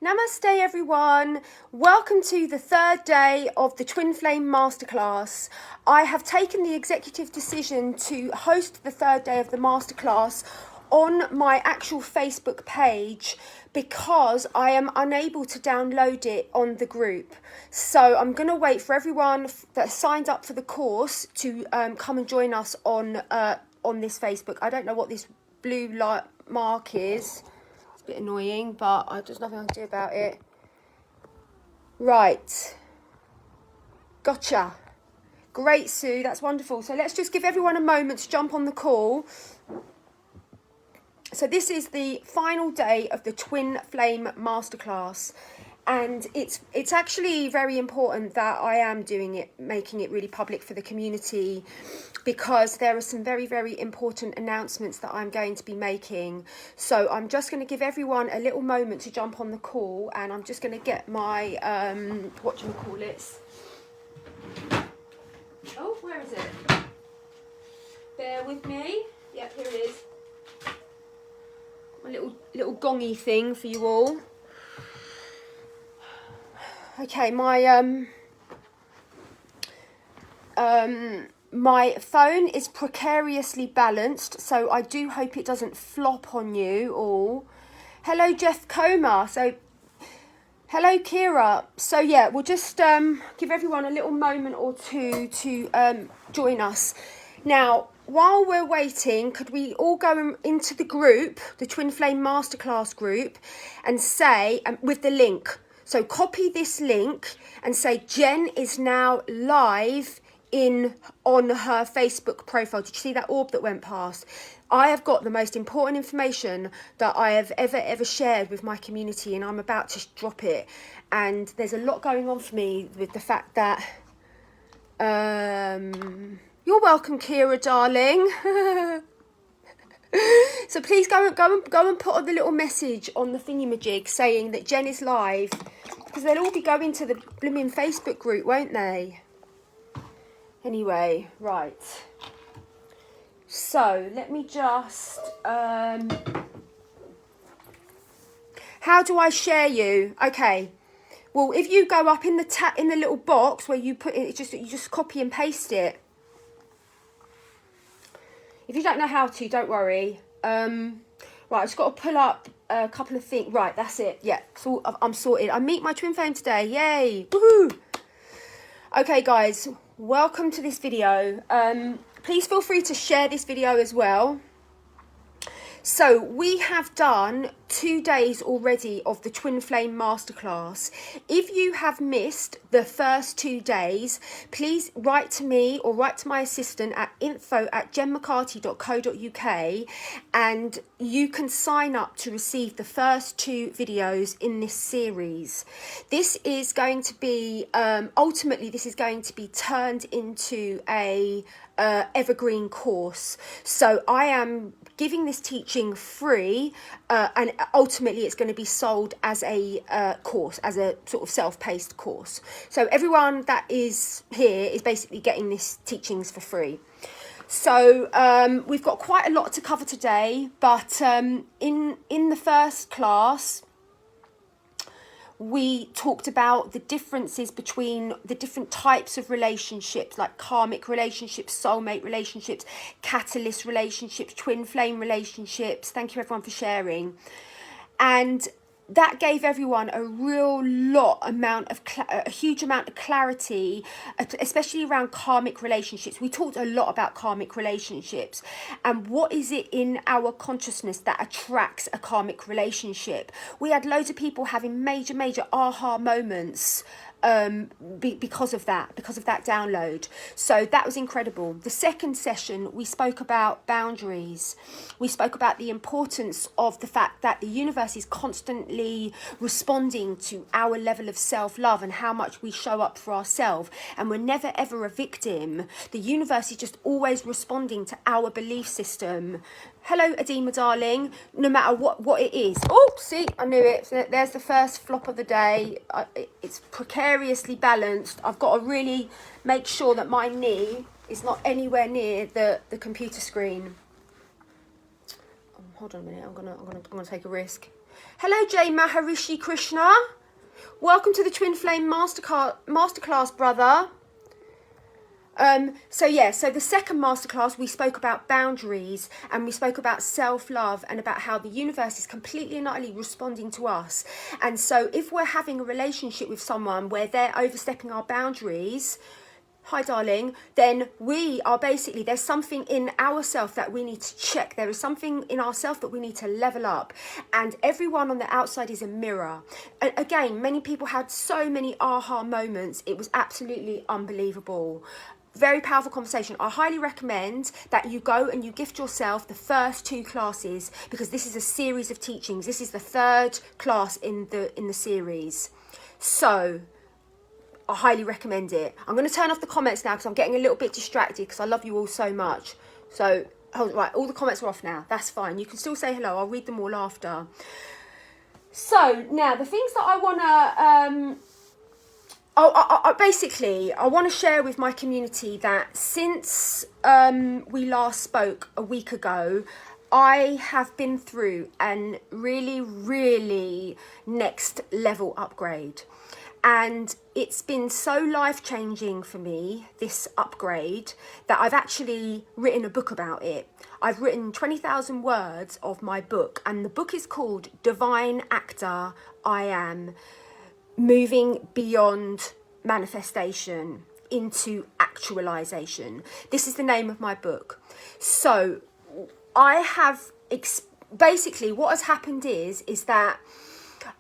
Namaste everyone, welcome to the third day of the Twin Flame Masterclass. I have taken the executive decision to host the third day of the Masterclass on my actual Facebook page because I am unable to download it on the group. So I'm going to wait for everyone that signed up for the course to come and join us on this Facebook. I don't know what this blue light mark is. Bit annoying, but there's nothing I can do about it. Right, gotcha. Great, Sue, that's wonderful. So let's just give everyone a moment to jump on the call. So this is the final day of the Twin Flame Masterclass, and it's actually very important that I am doing it, making it really public for the community, because there are some very, very important announcements that I'm going to be making. So I'm just going to give everyone a little moment to jump on the call, and I'm just going to get my, whatchamacallits. Oh, where is it? Bear with me. Yep, here it is. My little gongy thing for you all. Okay, my phone is precariously balanced, so I do hope it doesn't flop on you all. Hello, Jeff Coma. So, hello, Kira. So, yeah, we'll just give everyone a little moment or two to join us. Now, while we're waiting, could we all go into the group, the Twin Flame Masterclass group, and say, with the link, so copy this link and say Jen is now live on her Facebook profile. Did you see that orb that went past? I have got the most important information that I have ever shared with my community, and I'm about to drop it. And there's a lot going on for me with the fact that you're welcome, Kira, darling. So please go and put the little message on the thingamajig saying that Jen is live, because they'll all be going to the blooming Facebook group, won't they? Anyway, right. So let me just how do I share you? Okay. Well, if you go up in the little box where you put it, you just copy and paste it. If you don't know how to, don't worry. Right, I've just got to pull up a couple of things. Right, that's it. Yeah, so I'm sorted. I meet my twin flame today. Yay! Woohoo! Okay, guys, welcome to this video. Please feel free to share this video as well. So we have done 2 days already of the Twin Flame Masterclass. If you have missed the first 2 days, please write to me or write to my assistant at info@jenmccarty.co.uk, and you can sign up to receive the first 2 videos in this series. This is going to be, ultimately this is going to be turned into a evergreen course. So I am giving this teaching free, and ultimately it's going to be sold as a course, as a sort of self-paced course. So everyone that is here is basically getting this teachings for free. So we've got quite a lot to cover today, but in the first class we talked about the differences between the different types of relationships, like karmic relationships, soulmate relationships, catalyst relationships, twin flame relationships. Thank you everyone for sharing. And that gave everyone a huge amount of clarity, especially around karmic relationships. We talked a lot about karmic relationships and what is it in our consciousness that attracts a karmic relationship. We had loads of people having major aha moments because of that download. So that was incredible. The second session, we spoke about boundaries. We spoke about the importance of the fact that the universe is constantly responding to our level of self-love and how much we show up for ourselves, and we're never ever a victim. The universe is just always responding to our belief system. Hello, Adema, darling. No matter what it is. Oh, see, I knew it. So there's the first flop of the day. It's precariously balanced. I've got to really make sure that my knee is not anywhere near the computer screen. Hold on a minute. I'm gonna take a risk. Hello, Jay Maharishi Krishna. Welcome to the Twin Flame Masterclass, brother. So the second masterclass, we spoke about boundaries, and we spoke about self-love, and about how the universe is completely and utterly responding to us. And so if we're having a relationship with someone where they're overstepping our boundaries, hi darling, then we are basically, there's something in ourself that we need to check. There is something in ourself that we need to level up. And everyone on the outside is a mirror. And again, many people had so many aha moments. It was absolutely unbelievable. Very powerful conversation. I highly recommend that you go and you gift yourself the first 2 classes, because this is a series of teachings. This is the 3rd class in the series. So I highly recommend it. I'm going to turn off the comments now because I'm getting a little bit distracted, because I love you all so much. So, right, all the comments are off now. That's fine. You can still say hello. I'll read them all after. So, now, the things that I want to... basically, I want to share with my community that since we last spoke a week ago, I have been through a really, really next level upgrade. And it's been so life-changing for me, this upgrade, that I've actually written a book about it. I've written 20,000 words of my book, and the book is called Divine Actor I Am, Moving Beyond Manifestation into Actualization. This is the name of my book. So I have, basically what has happened is that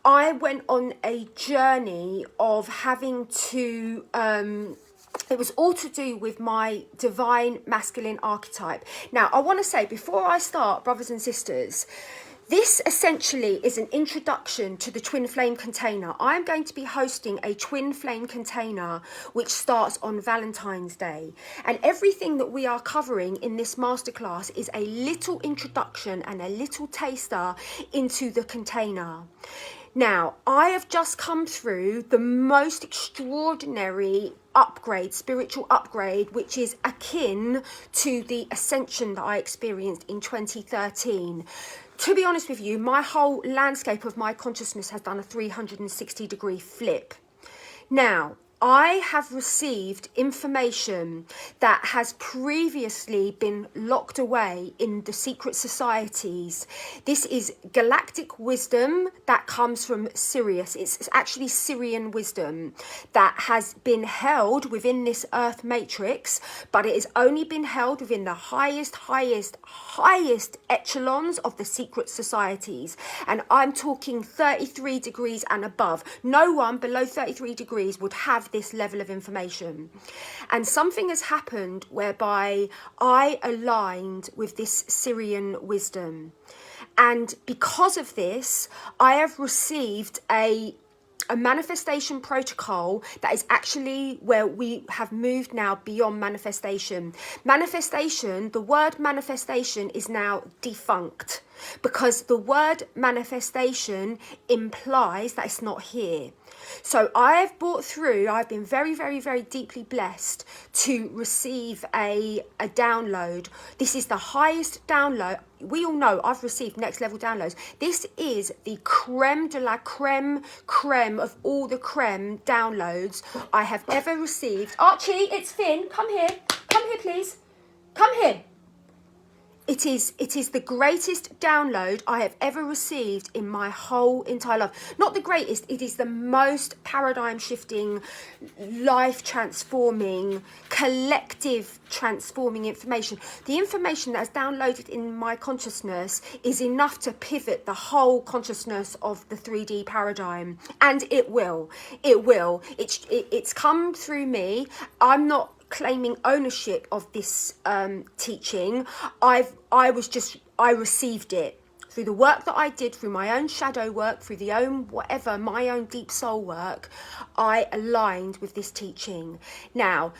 I went on a journey of having to, it was all to do with my divine masculine archetype. Now, I want to say, before I start, brothers and sisters, this essentially is an introduction to the Twin Flame container. I'm going to be hosting a Twin Flame container which starts on Valentine's Day. And everything that we are covering in this masterclass is a little introduction and a little taster into the container. Now, I have just come through the most extraordinary upgrade, spiritual upgrade, which is akin to the ascension that I experienced in 2013. To be honest with you, my whole landscape of my consciousness has done a 360-degree flip. Now, I have received information that has previously been locked away in the secret societies. This is galactic wisdom that comes from Sirius. It's actually Sirian wisdom that has been held within this earth matrix, but it has only been held within the highest echelons of the secret societies. And I'm talking 33 degrees and above. No one below 33 degrees would have this level of information. And something has happened whereby I aligned with this Syrian wisdom, and because of this I have received a manifestation protocol that is actually where we have moved now beyond manifestation. Manifestation, the word manifestation is now defunct, because the word manifestation implies that it's not here. So I've been very, very, very deeply blessed to receive a download. This is the highest download. We all know I've received next level downloads. This is the creme de la creme of all the creme downloads I have ever received. Archie, it's Finn. Come here, please. Come here. It is the greatest download I have ever received in my whole entire life. Not the greatest, it is the most paradigm shifting, life transforming, collective transforming information. The information that is downloaded in my consciousness is enough to pivot the whole consciousness of the 3D paradigm. And it will. It's come through me. I'm not claiming ownership of this teaching. I received it through the work that I did, through my own shadow work, through my own deep soul work. I aligned with this teaching. Now,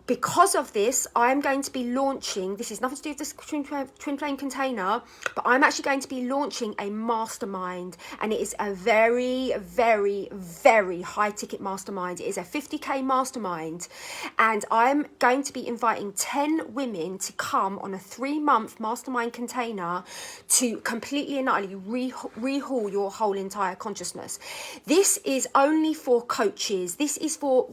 because of this, I'm going to be launching, this is nothing to do with this twin flame container, but I'm actually going to be launching a mastermind, and it is a very, very, very high ticket mastermind. It is a 50k mastermind, and I'm going to be inviting 10 women to come on a 3-month mastermind container to completely and utterly rehaul your whole entire consciousness. This is only for coaches. This is for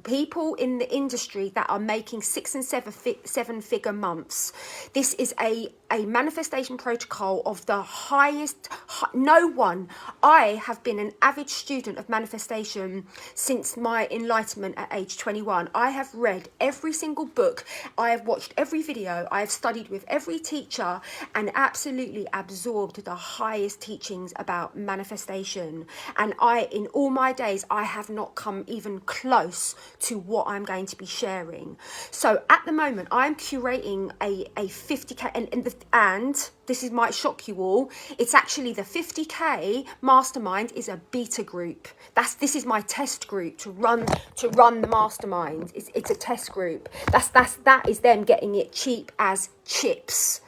people in the industry that are making 6 and 7 figure months. This is a manifestation protocol of the highest. I have been an avid student of manifestation since my enlightenment at age 21. I have read every single book, I have watched every video, I have studied with every teacher, and absolutely absorbed the highest teachings about manifestation. And in all my days, I have not come even close to what I'm going to be sharing. So at the moment, I'm curating a 50k, and this might shock you all, it's actually the 50k mastermind is a beta group. This is my test group to run the mastermind. It's a test group. That is them getting it cheap as chips.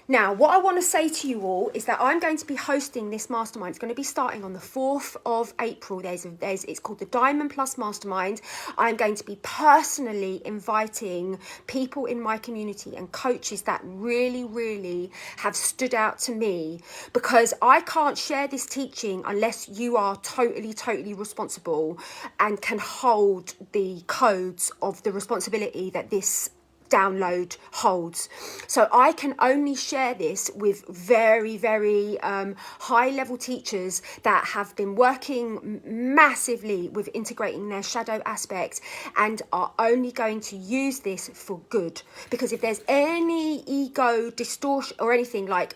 Now, what I want to say to you all is that I'm going to be hosting this mastermind. It's going to be starting on the 4th of April. It's called the Diamond Plus Mastermind. I'm going to be personally inviting people in my community and coaches that really, really have stood out to me, because I can't share this teaching unless you are totally, totally responsible and can hold the codes of the responsibility that this download holds. So I can only share this with very, very high level teachers that have been working massively with integrating their shadow aspect and are only going to use this for good. Because if there's any ego distortion or anything like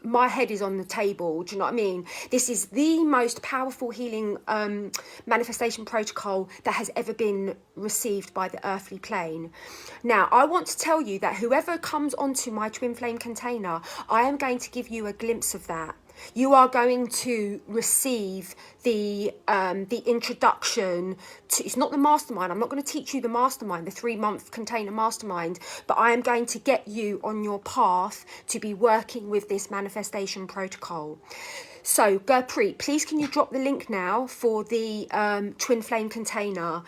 my head is on the table, do you know what I mean? This is the most powerful healing manifestation protocol that has ever been received by the earthly plane. Now, I want to tell you that whoever comes onto my twin flame container, I am going to give you a glimpse of that. You are going to receive the introduction to, it's not the mastermind, I'm not going to teach you the mastermind, the 3-month container mastermind, but I am going to get you on your path to be working with this manifestation protocol. So Gurpreet, please can you drop the link now for the twin flame container.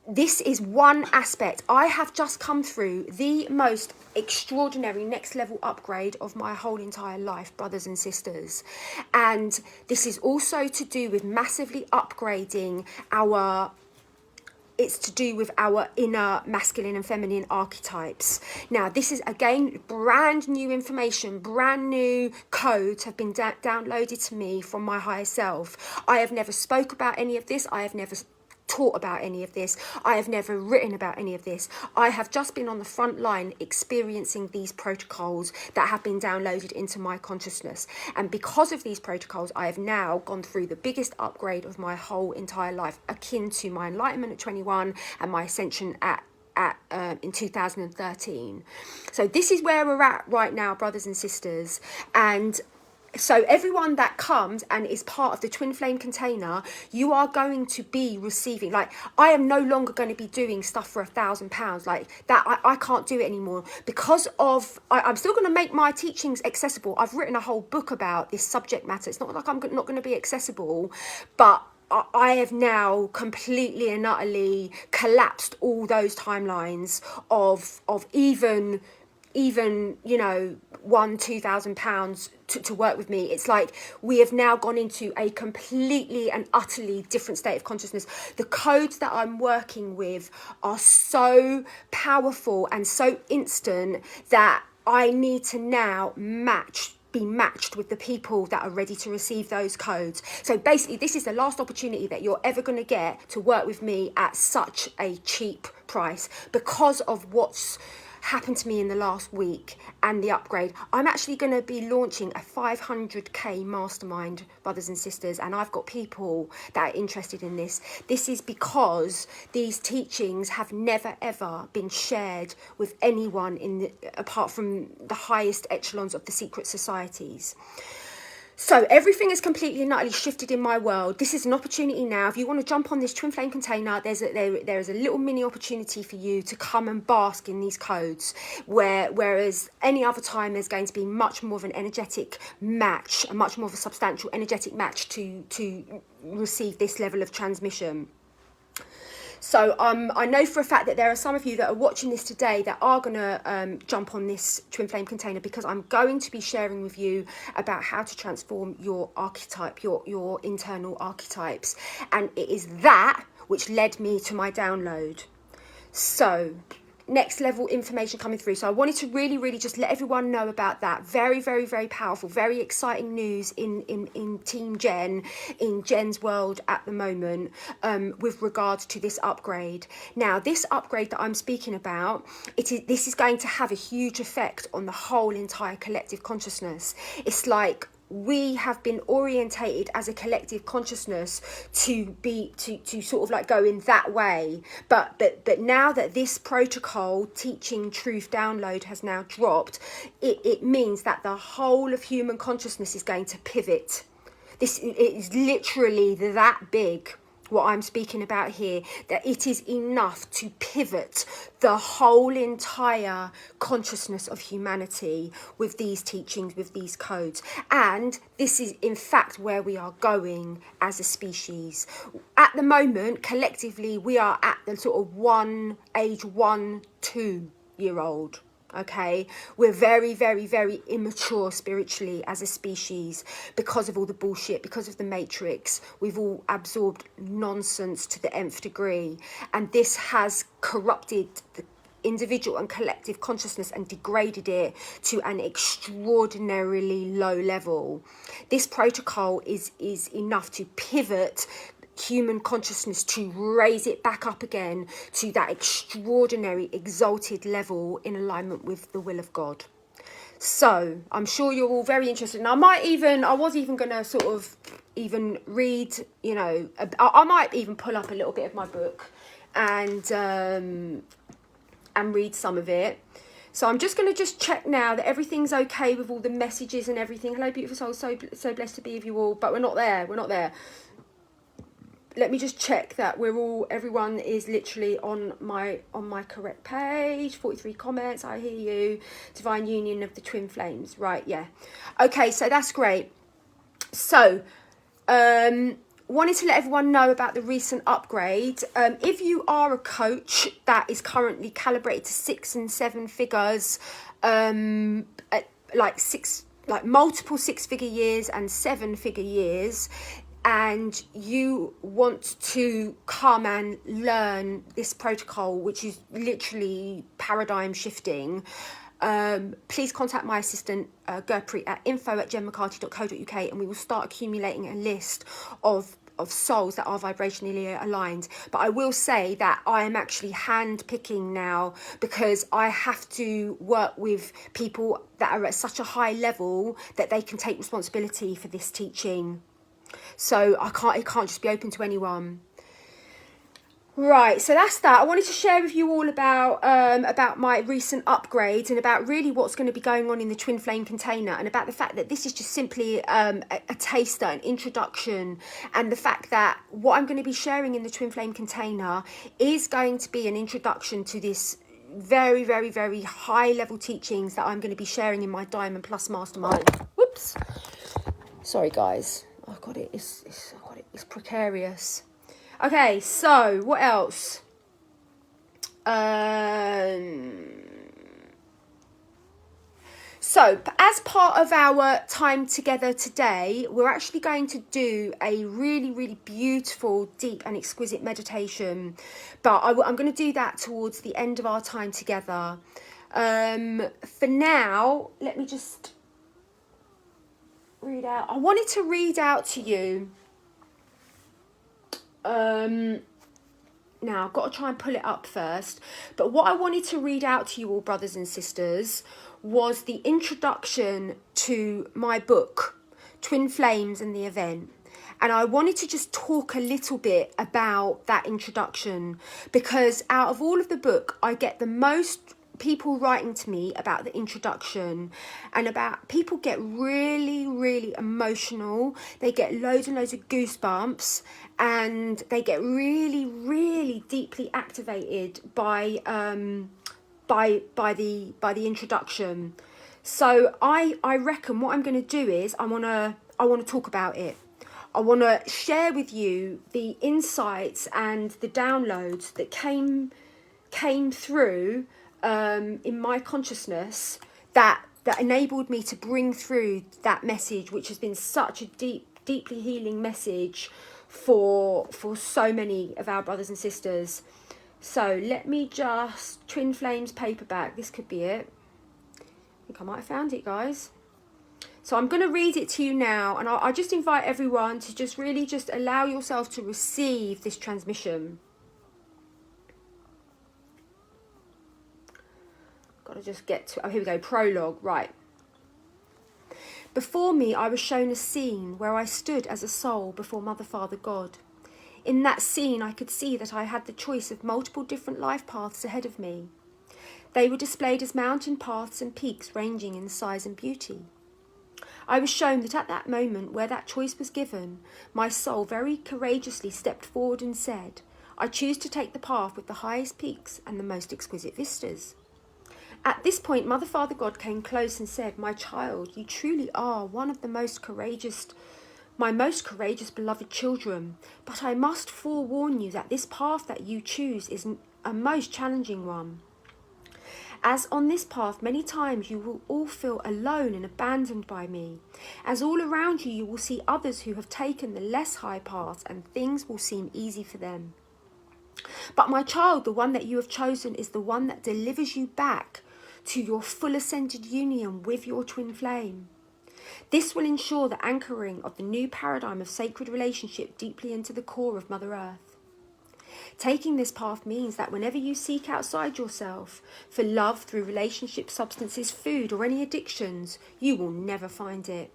This is one aspect. I have just come through the most extraordinary next level upgrade of my whole entire life, brothers and sisters. And this is also to do with massively upgrading it's to do with our inner masculine and feminine archetypes. Now, this is, again, brand new information, brand new codes have been downloaded to me from my higher self. I have never spoke about any of this. I have never taught about any of this. I have never written about any of this. I have just been on the front line experiencing these protocols that have been downloaded into my consciousness. And because of these protocols, I have now gone through the biggest upgrade of my whole entire life, akin to my enlightenment at 21 and my ascension in 2013. So this is where we're at right now, brothers and sisters. And so everyone that comes and is part of the twin flame container, you are going to be receiving, like, I am no longer going to be doing stuff for £1,000 like that. I can't do it anymore because of, I'm still going to make my teachings accessible. I've written a whole book about this subject matter. It's not like I'm not going to be accessible, but I have now completely and utterly collapsed all those timelines of even you know, £1,000-2,000 to work with me. It's like we have now gone into a completely and utterly different state of consciousness. The codes that I'm working with are so powerful and so instant that I need to now be matched with the people that are ready to receive those codes. So basically, this is the last opportunity that you're ever going to get to work with me at such a cheap price because of what's happened to me in the last week and the upgrade. I'm actually going to be launching a 500k mastermind, brothers and sisters, and I've got people that are interested in this. This is because these teachings have never ever been shared with anyone apart from the highest echelons of the secret societies. So everything is completely and utterly shifted in my world. This is an opportunity now. If you want to jump on this twin flame container, there is a little mini opportunity for you to come and bask in these codes. Whereas any other time, there's going to be much more of an energetic match, a much more of a substantial energetic match to receive this level of transmission. So I know for a fact that there are some of you that are watching this today that are going to jump on this twin flame container, because I'm going to be sharing with you about how to transform your archetype, your internal archetypes. And it is that which led me to my download. So next level information coming through. So I wanted to really just let everyone know about that. Very powerful, very exciting news in Team Jen, in Jen's world at the moment, with regards to this upgrade. Now, this upgrade that I'm speaking about, this is going to have a huge effect on the whole entire collective consciousness. It's like we have been orientated as a collective consciousness to sort of like go in that way, but now that this protocol teaching truth download has now dropped, it means that the whole of human consciousness is going to pivot. This is literally that big, what I'm speaking about here, that it is enough to pivot the whole entire consciousness of humanity with these teachings, with these codes. And this is in fact where we are going as a species. At the moment, collectively, we are at the sort of 1-2-year-old. Okay, we're very immature spiritually as a species because of all the bullshit, because of the matrix. We've all absorbed nonsense to the nth degree, and this has corrupted the individual and collective consciousness and degraded it to an extraordinarily low level. This protocol is enough to pivot human consciousness, to raise it back up again to that extraordinary exalted level in alignment with the will of God. So I'm sure you're all very interested, and I was even going to sort of even read, you know, I might even pull up a little bit of my book and read some of it. So I'm just going to check now that everything's okay with all the messages and everything. Hello, beautiful souls, so blessed to be with you all, but we're not there. Let me just check that everyone is literally on my correct page. 43 comments, I hear you. Divine union of the twin flames. Right, yeah. Okay, so that's great. So, wanted to let everyone know about the recent upgrade. If you are a coach that is currently calibrated to 6 and 7 figures, like multiple 6-figure years and 7-figure years, and you want to come and learn this protocol, which is literally paradigm shifting, please contact my assistant Gurpreet at info@jenmccarty.co.uk, and we will start accumulating a list of souls that are vibrationally aligned. But I will say that I am actually hand picking now, because I have to work with people that are at such a high level that they can take responsibility for this teaching. So it can't just be open to anyone. Right, so that's that. I wanted to share with you all about my recent upgrades and about really what's going to be going on in the twin flame container, and about the fact that this is just simply a taster, an introduction, and the fact that what I'm going to be sharing in the twin flame container is going to be an introduction to this very high level teachings that I'm going to be sharing in my Diamond Plus Mastermind. Whoops. Sorry, guys. I've got it. It's precarious. Okay, so what else? So as part of our time together today, we're actually going to do a really beautiful, deep and exquisite meditation. But I'm going to do that towards the end of our time together. For now, let me just read out. I wanted to read out to you. Now I've got to try and pull it up first, but what I wanted to read out to you all, brothers and sisters, was the introduction to my book, Twin Flames and the Event. And I wanted to just talk a little bit about that introduction, because out of all of the book, I get the most people writing to me about the introduction, and about people get really, really emotional. They get loads and loads of goosebumps, and they get really, really deeply activated by the introduction. So I reckon what I'm going to do is I want to talk about it. I want to share with you the insights and the downloads that came through in my consciousness that enabled me to bring through that message, which has been such a deeply healing message for so many of our brothers and sisters. So let me just, Twin Flames paperback, this could be it. I think I might have found it, guys. So I'm going to read it to you now, and I just invite everyone to just really just allow yourself to receive this transmission. Got to just get to, oh, here we go, prologue, right. Before me I was shown a scene where I stood as a soul before Mother, Father, God. In that scene I could see that I had the choice of multiple different life paths ahead of me. They were displayed as mountain paths and peaks ranging in size and beauty. I was shown that at that moment where that choice was given, my soul very courageously stepped forward and said, I choose to take the path with the highest peaks and the most exquisite vistas. At this point, Mother, Father, God came close and said, my child, you truly are one of the my most courageous beloved children, but I must forewarn you that this path that you choose is a most challenging one. As on this path, many times you will all feel alone and abandoned by me. As all around you, you will see others who have taken the less high path and things will seem easy for them. But my child, the one that you have chosen is the one that delivers you back to your full ascended union with your twin flame. This will ensure the anchoring of the new paradigm of sacred relationship deeply into the core of Mother Earth. Taking this path means that whenever you seek outside yourself for love through relationships, substances, food, or any addictions, you will never find it.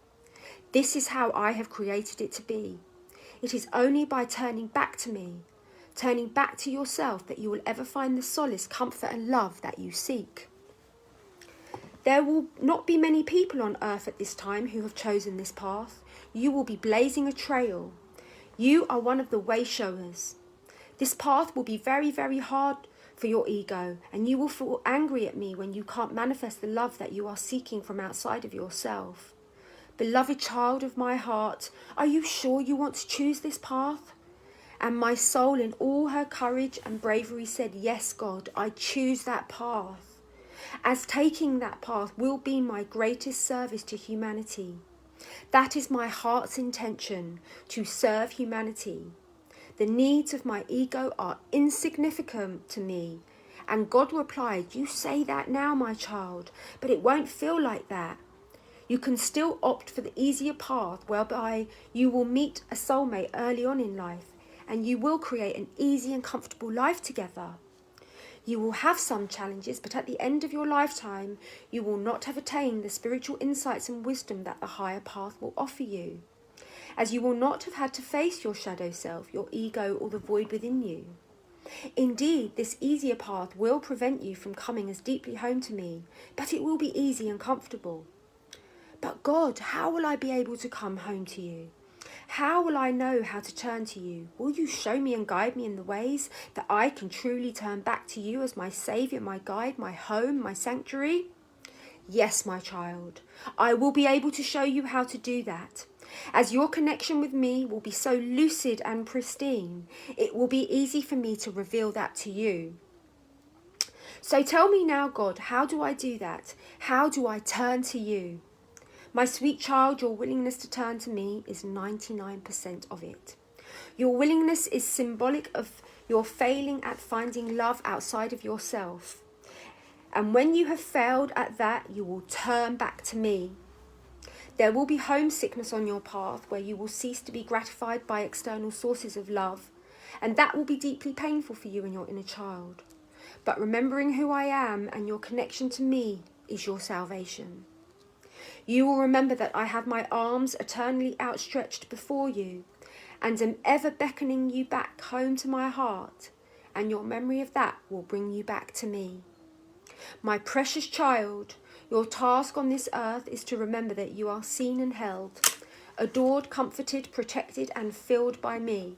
This is how I have created it to be. It is only by turning back to me, turning back to yourself, that you will ever find the solace, comfort, and love that you seek. There will not be many people on earth at this time who have chosen this path. You will be blazing a trail. You are one of the way showers. This path will be very, very hard for your ego, and you will feel angry at me when you can't manifest the love that you are seeking from outside of yourself. Beloved child of my heart, are you sure you want to choose this path? And my soul in all her courage and bravery said, yes, God, I choose that path. As taking that path will be my greatest service to humanity. That is my heart's intention, to serve humanity. The needs of my ego are insignificant to me. And God replied, you say that now, my child, but it won't feel like that. You can still opt for the easier path whereby you will meet a soulmate early on in life and you will create an easy and comfortable life together. You will have some challenges, but at the end of your lifetime, you will not have attained the spiritual insights and wisdom that the higher path will offer you, as you will not have had to face your shadow self, your ego, or the void within you. Indeed, this easier path will prevent you from coming as deeply home to me, but it will be easy and comfortable. But God, how will I be able to come home to you? How will I know how to turn to you? Will you show me and guide me in the ways that I can truly turn back to you as my saviour, my guide, my home, my sanctuary? Yes, my child, I will be able to show you how to do that. As your connection with me will be so lucid and pristine, it will be easy for me to reveal that to you. So tell me now, God, how do I do that? How do I turn to you? My sweet child, your willingness to turn to me is 99% of it. Your willingness is symbolic of your failing at finding love outside of yourself. And when you have failed at that, you will turn back to me. There will be homesickness on your path where you will cease to be gratified by external sources of love, and that will be deeply painful for you and your inner child. But remembering who I am and your connection to me is your salvation. You will remember that I have my arms eternally outstretched before you and am ever beckoning you back home to my heart, and your memory of that will bring you back to me. My precious child, your task on this earth is to remember that you are seen and held, adored, comforted, protected, and filled by me.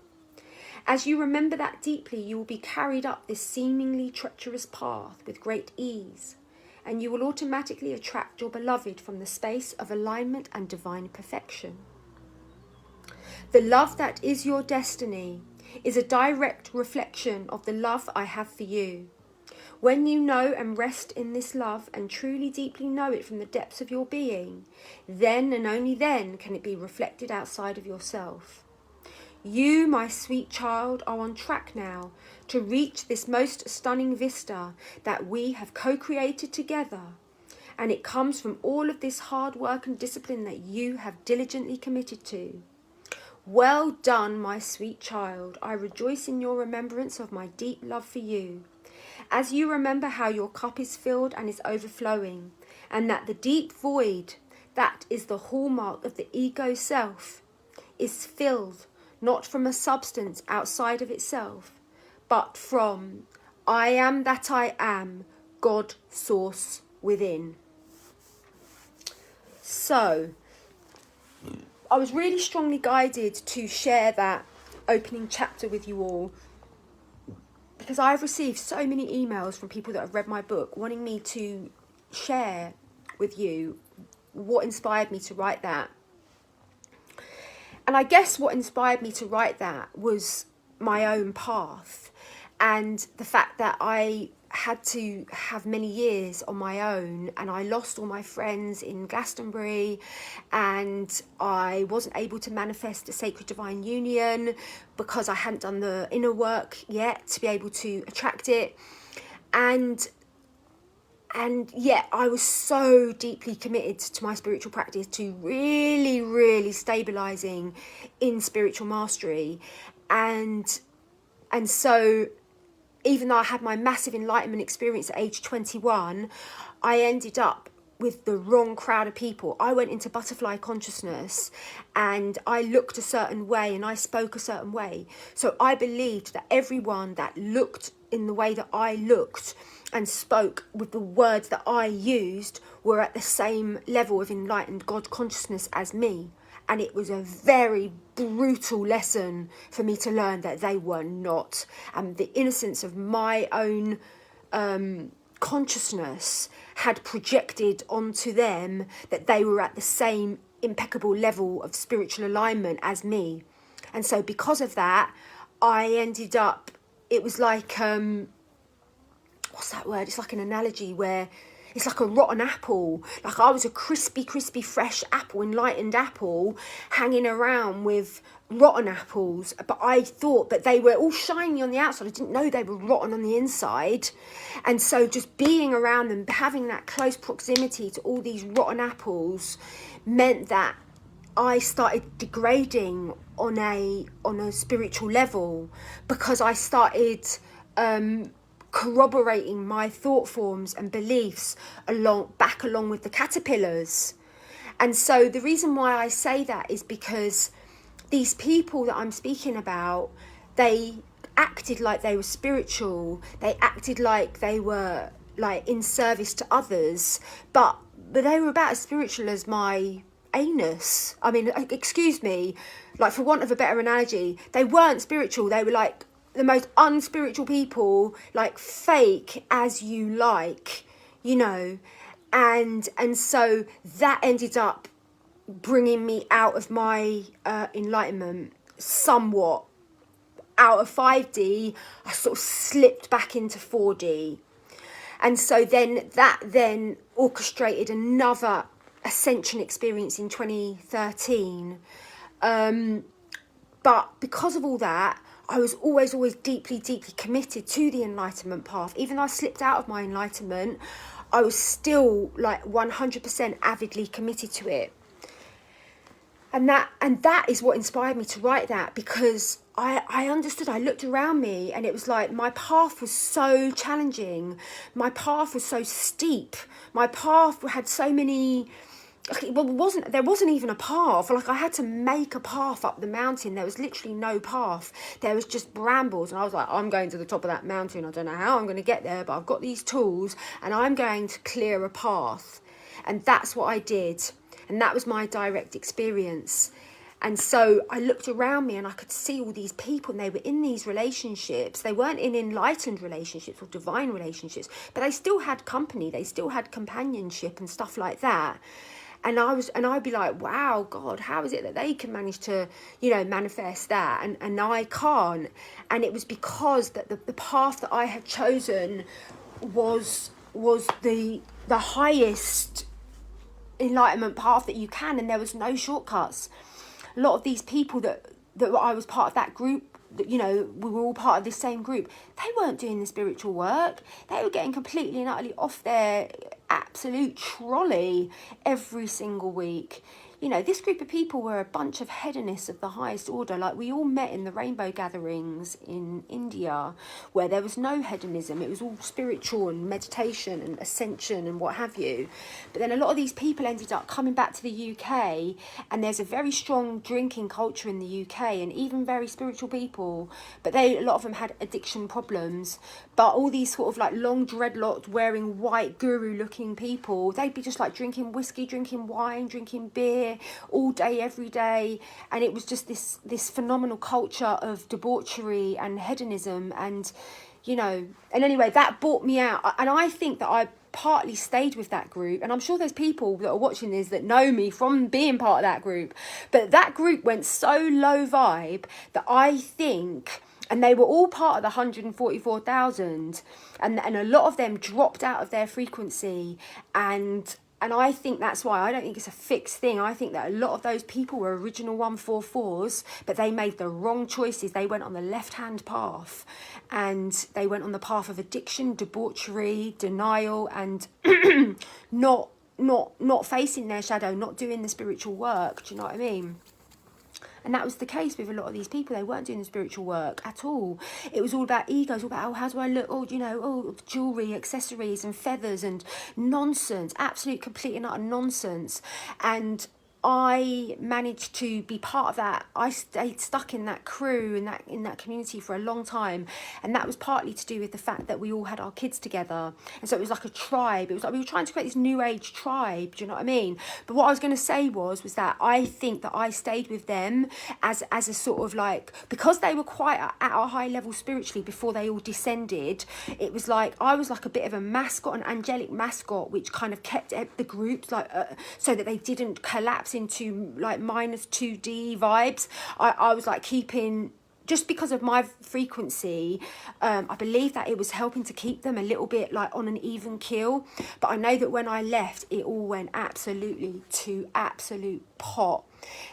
As you remember that deeply, you will be carried up this seemingly treacherous path with great ease, and you will automatically attract your beloved from the space of alignment and divine perfection. The love that is your destiny is a direct reflection of the love I have for you. When you know and rest in this love and truly deeply know it from the depths of your being, then and only then can it be reflected outside of yourself. You, my sweet child, are on track now to reach this most stunning vista that we have co-created together. And it comes from all of this hard work and discipline that you have diligently committed to. Well done, my sweet child. I rejoice in your remembrance of my deep love for you. As you remember how your cup is filled and is overflowing, and that the deep void, that is the hallmark of the ego self, is filled not from a substance outside of itself, but from I am that I am, God source within. So, I was really strongly guided to share that opening chapter with you all, because I've received so many emails from people that have read my book wanting me to share with you what inspired me to write that. And I guess what inspired me to write that was my own path, and the fact that I had to have many years on my own, and I lost all my friends in Glastonbury, and I wasn't able to manifest a sacred divine union because I hadn't done the inner work yet to be able to attract it. And yet I was so deeply committed to my spiritual practice, to really stabilizing in spiritual mastery. And so even though I had my massive enlightenment experience at age 21, I ended up with the wrong crowd of people. I went into butterfly consciousness and I looked a certain way and I spoke a certain way. So I believed that everyone that looked in the way that I looked and spoke with the words that I used were at the same level of enlightened God consciousness as me. And it was a very brutal lesson for me to learn that they were not. And the innocence of my own consciousness had projected onto them that they were at the same impeccable level of spiritual alignment as me. And so because of that, I ended up, it was like, what's that word? It's like an analogy where it's like a rotten apple. Like I was a crispy, fresh apple, enlightened apple, hanging around with rotten apples. But I thought that they were all shiny on the outside. I didn't know they were rotten on the inside. And so just being around them, having that close proximity to all these rotten apples meant that I started degrading on a spiritual level, because I started corroborating my thought forms and beliefs along with the caterpillars. And so the reason why I say that is because these people that I'm speaking about, they acted like they were spiritual, they acted like they were like in service to others, but they were about as spiritual as my anus. I mean, excuse me, like for want of a better analogy, they weren't spiritual. They were like the most unspiritual people, like fake as you like, you know. And so that ended up bringing me out of my enlightenment somewhat. Out of 5D, I sort of slipped back into 4D. And so then that orchestrated another ascension experience in 2013. But because of all that, I was always deeply committed to the enlightenment path. Even though I slipped out of my enlightenment, I was still like 100% avidly committed to it. And that is what inspired me to write that, because I understood, I looked around me and it was like my path was so challenging. My path was so steep. My path had so many there wasn't even a path. Like, I had to make a path up the mountain. There was literally no path. There was just brambles, and I was like, I'm going to the top of that mountain. I don't know how I'm going to get there, but I've got these tools and I'm going to clear a path. And that's what I did, and that was my direct experience. And so I looked around me and I could see all these people, and they were in these relationships. They weren't in enlightened relationships or divine relationships, but they still had company. They still had companionship and stuff like that. And I'd be like, wow, God, how is it that they can manage to, manifest that, and I can't? And it was because that the path that I had chosen was the highest enlightenment path that you can, and there was no shortcuts. A lot of these people that I was part of that group, we were all part of this same group, they weren't doing the spiritual work. They were getting completely and utterly off their absolute trolley every single week. This group of people were a bunch of hedonists of the highest order. Like, we all met in the rainbow gatherings in India, where there was no hedonism. It was all spiritual and meditation and ascension and what have you. But then a lot of these people ended up coming back to the UK, and there's a very strong drinking culture in the UK, and even very spiritual people. But a lot of them had addiction problems. But all these sort of like long dreadlocked, wearing white guru-looking people, they'd be just like drinking whiskey, drinking wine, drinking beer all day, every day. And it was just this phenomenal culture of debauchery and hedonism, and and anyway, that brought me out. And I think that I partly stayed with that group, and I'm sure there's people that are watching this that know me from being part of that group, but that group went so low vibe that I think, and they were all part of the 144,000, and a lot of them dropped out of their frequency, and I think that's why I don't think it's a fixed thing. I think that a lot of those people were original 144s, but they made the wrong choices. They went on the left-hand path, and they went on the path of addiction, debauchery, denial, and not facing their shadow, not doing the spiritual work. Do you know what I mean? And that was the case with a lot of these people. They weren't doing the spiritual work at all. It was all about egos, all about, how do I look? Jewellery, accessories and feathers and nonsense. Absolute, complete and utter nonsense. And I managed to be part of that. I stayed stuck in that crew, in that community for a long time, and that was partly to do with the fact that we all had our kids together, and so it was like a tribe. It was like we were trying to create this new age tribe. Do you know what I mean? But what I was going to say was that I think that I stayed with them as a sort of like, because they were quite at a high level spiritually before they all descended. It was like I was like a bit of a mascot, an angelic mascot, which kind of kept the groups like so that they didn't collapse into like minus 2D vibes. I was like keeping, just because of my frequency, I believe that it was helping to keep them a little bit like on an even keel. But I know that when I left, it all went absolutely to absolute pot.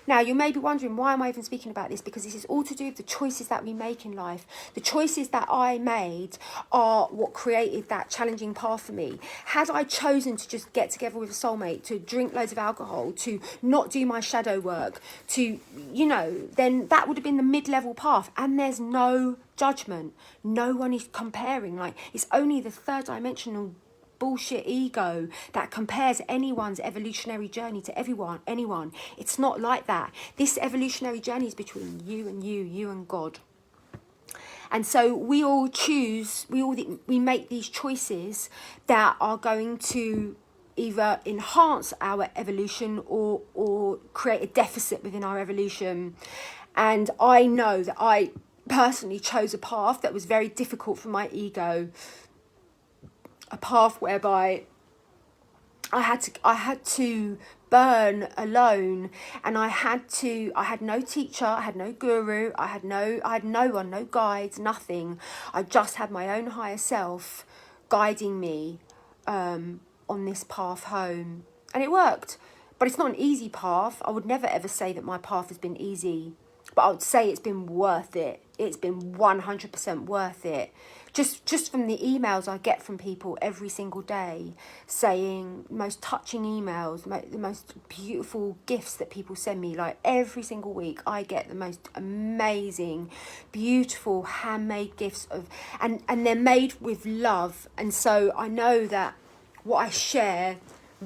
Now, you may be wondering, why am I even speaking about this? Because this is all to do with the choices that we make in life. The choices that I made are what created that challenging path for me. Had I chosen to just get together with a soulmate, to drink loads of alcohol, to not do my shadow work, to, then that would have been the mid-level path. And there's no judgment. No one is comparing. Like, it's only the third dimensional bullshit ego that compares anyone's evolutionary journey to anyone. It's not like that. This evolutionary journey is between you and you and God. And so we all choose, we make these choices that are going to either enhance our evolution or create a deficit within our evolution. And I know that I personally chose a path that was very difficult for my ego, a path whereby I had to burn alone, and I had no teacher, I had no guru, I had no one, no guides, nothing. I just had my own higher self guiding me on this path home, and it worked. But it's not an easy path. I would never ever say that my path has been easy, but I would say it's been worth it. It's been 100% worth it. Just from the emails I get from people every single day, saying most touching emails, the most beautiful gifts that people send me. Like every single week I get the most amazing, beautiful handmade gifts and they're made with love. And so I know that what I share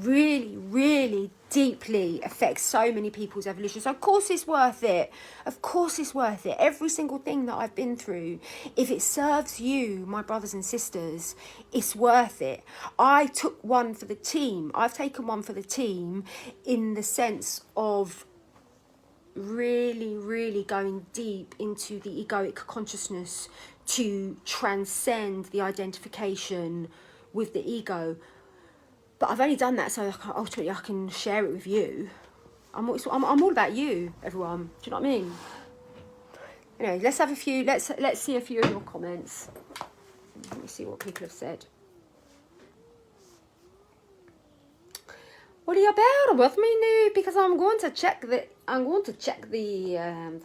really, really deeply affects so many people's evolution. So of course it's worth it. Of course it's worth it. Every single thing that I've been through, if it serves you, my brothers and sisters, it's worth it. I took one for the team. I've taken one for the team in the sense of really, really going deep into the egoic consciousness to transcend the identification with the ego. But I've only done that so ultimately I can share it with you. I'm all about you, everyone. Do you know what I mean? Anyway, let's have a few. Let's see a few of your comments. Let me see what people have said. What are you bearing with me now? Because I'm going to check the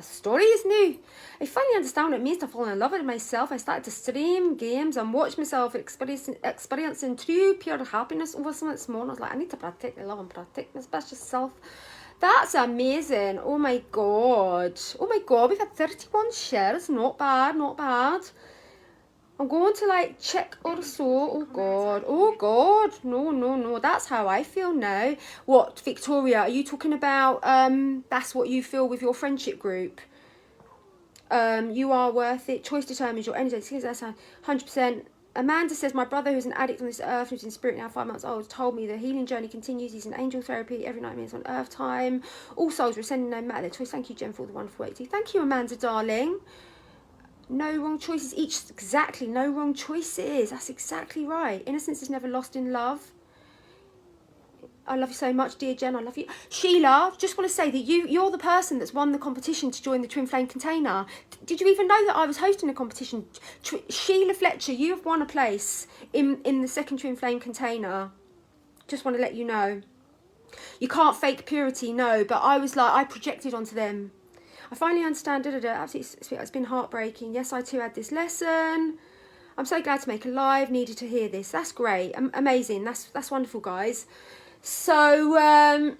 stories now. I finally understand what it means to fall in love with myself. I started to stream games and watch myself experiencing true pure happiness over something small. I was like, I need to protect my love and protect my special self. That's amazing. Oh my god. Oh my god, we've had 31 shares. Not bad, not bad. I'm going to like check also. Oh god, no, that's how I feel now. What, Victoria, are you talking about that's what you feel with your friendship group? You are worth it. Choice determines your energy. That's 100%. Amanda says, my brother, who's an addict on this earth, who's in spirit now 5 months old, told me the healing journey continues. He's in angel therapy every 9 minutes on earth time. All souls were sending no matter their choice. Thank you, Jen, for all the wonderful work. Thank you, Amanda, darling. No wrong choices, exactly, no wrong choices. That's exactly right. Innocence is never lost in love. I love you so much, dear Jen. I love you. Sheila, just want to say that you're the person that's won the competition to join the Twin Flame container. Did you even know that I was hosting a competition? Sheila Fletcher, you have won a place in the second Twin Flame container. Just want to let you know. You can't fake purity, no, but I was like, I projected onto them. I finally understand, absolutely, it's been heartbreaking. Yes, I too had this lesson. I'm so glad to make a live, needed to hear this. That's great, amazing, that's wonderful, guys. So,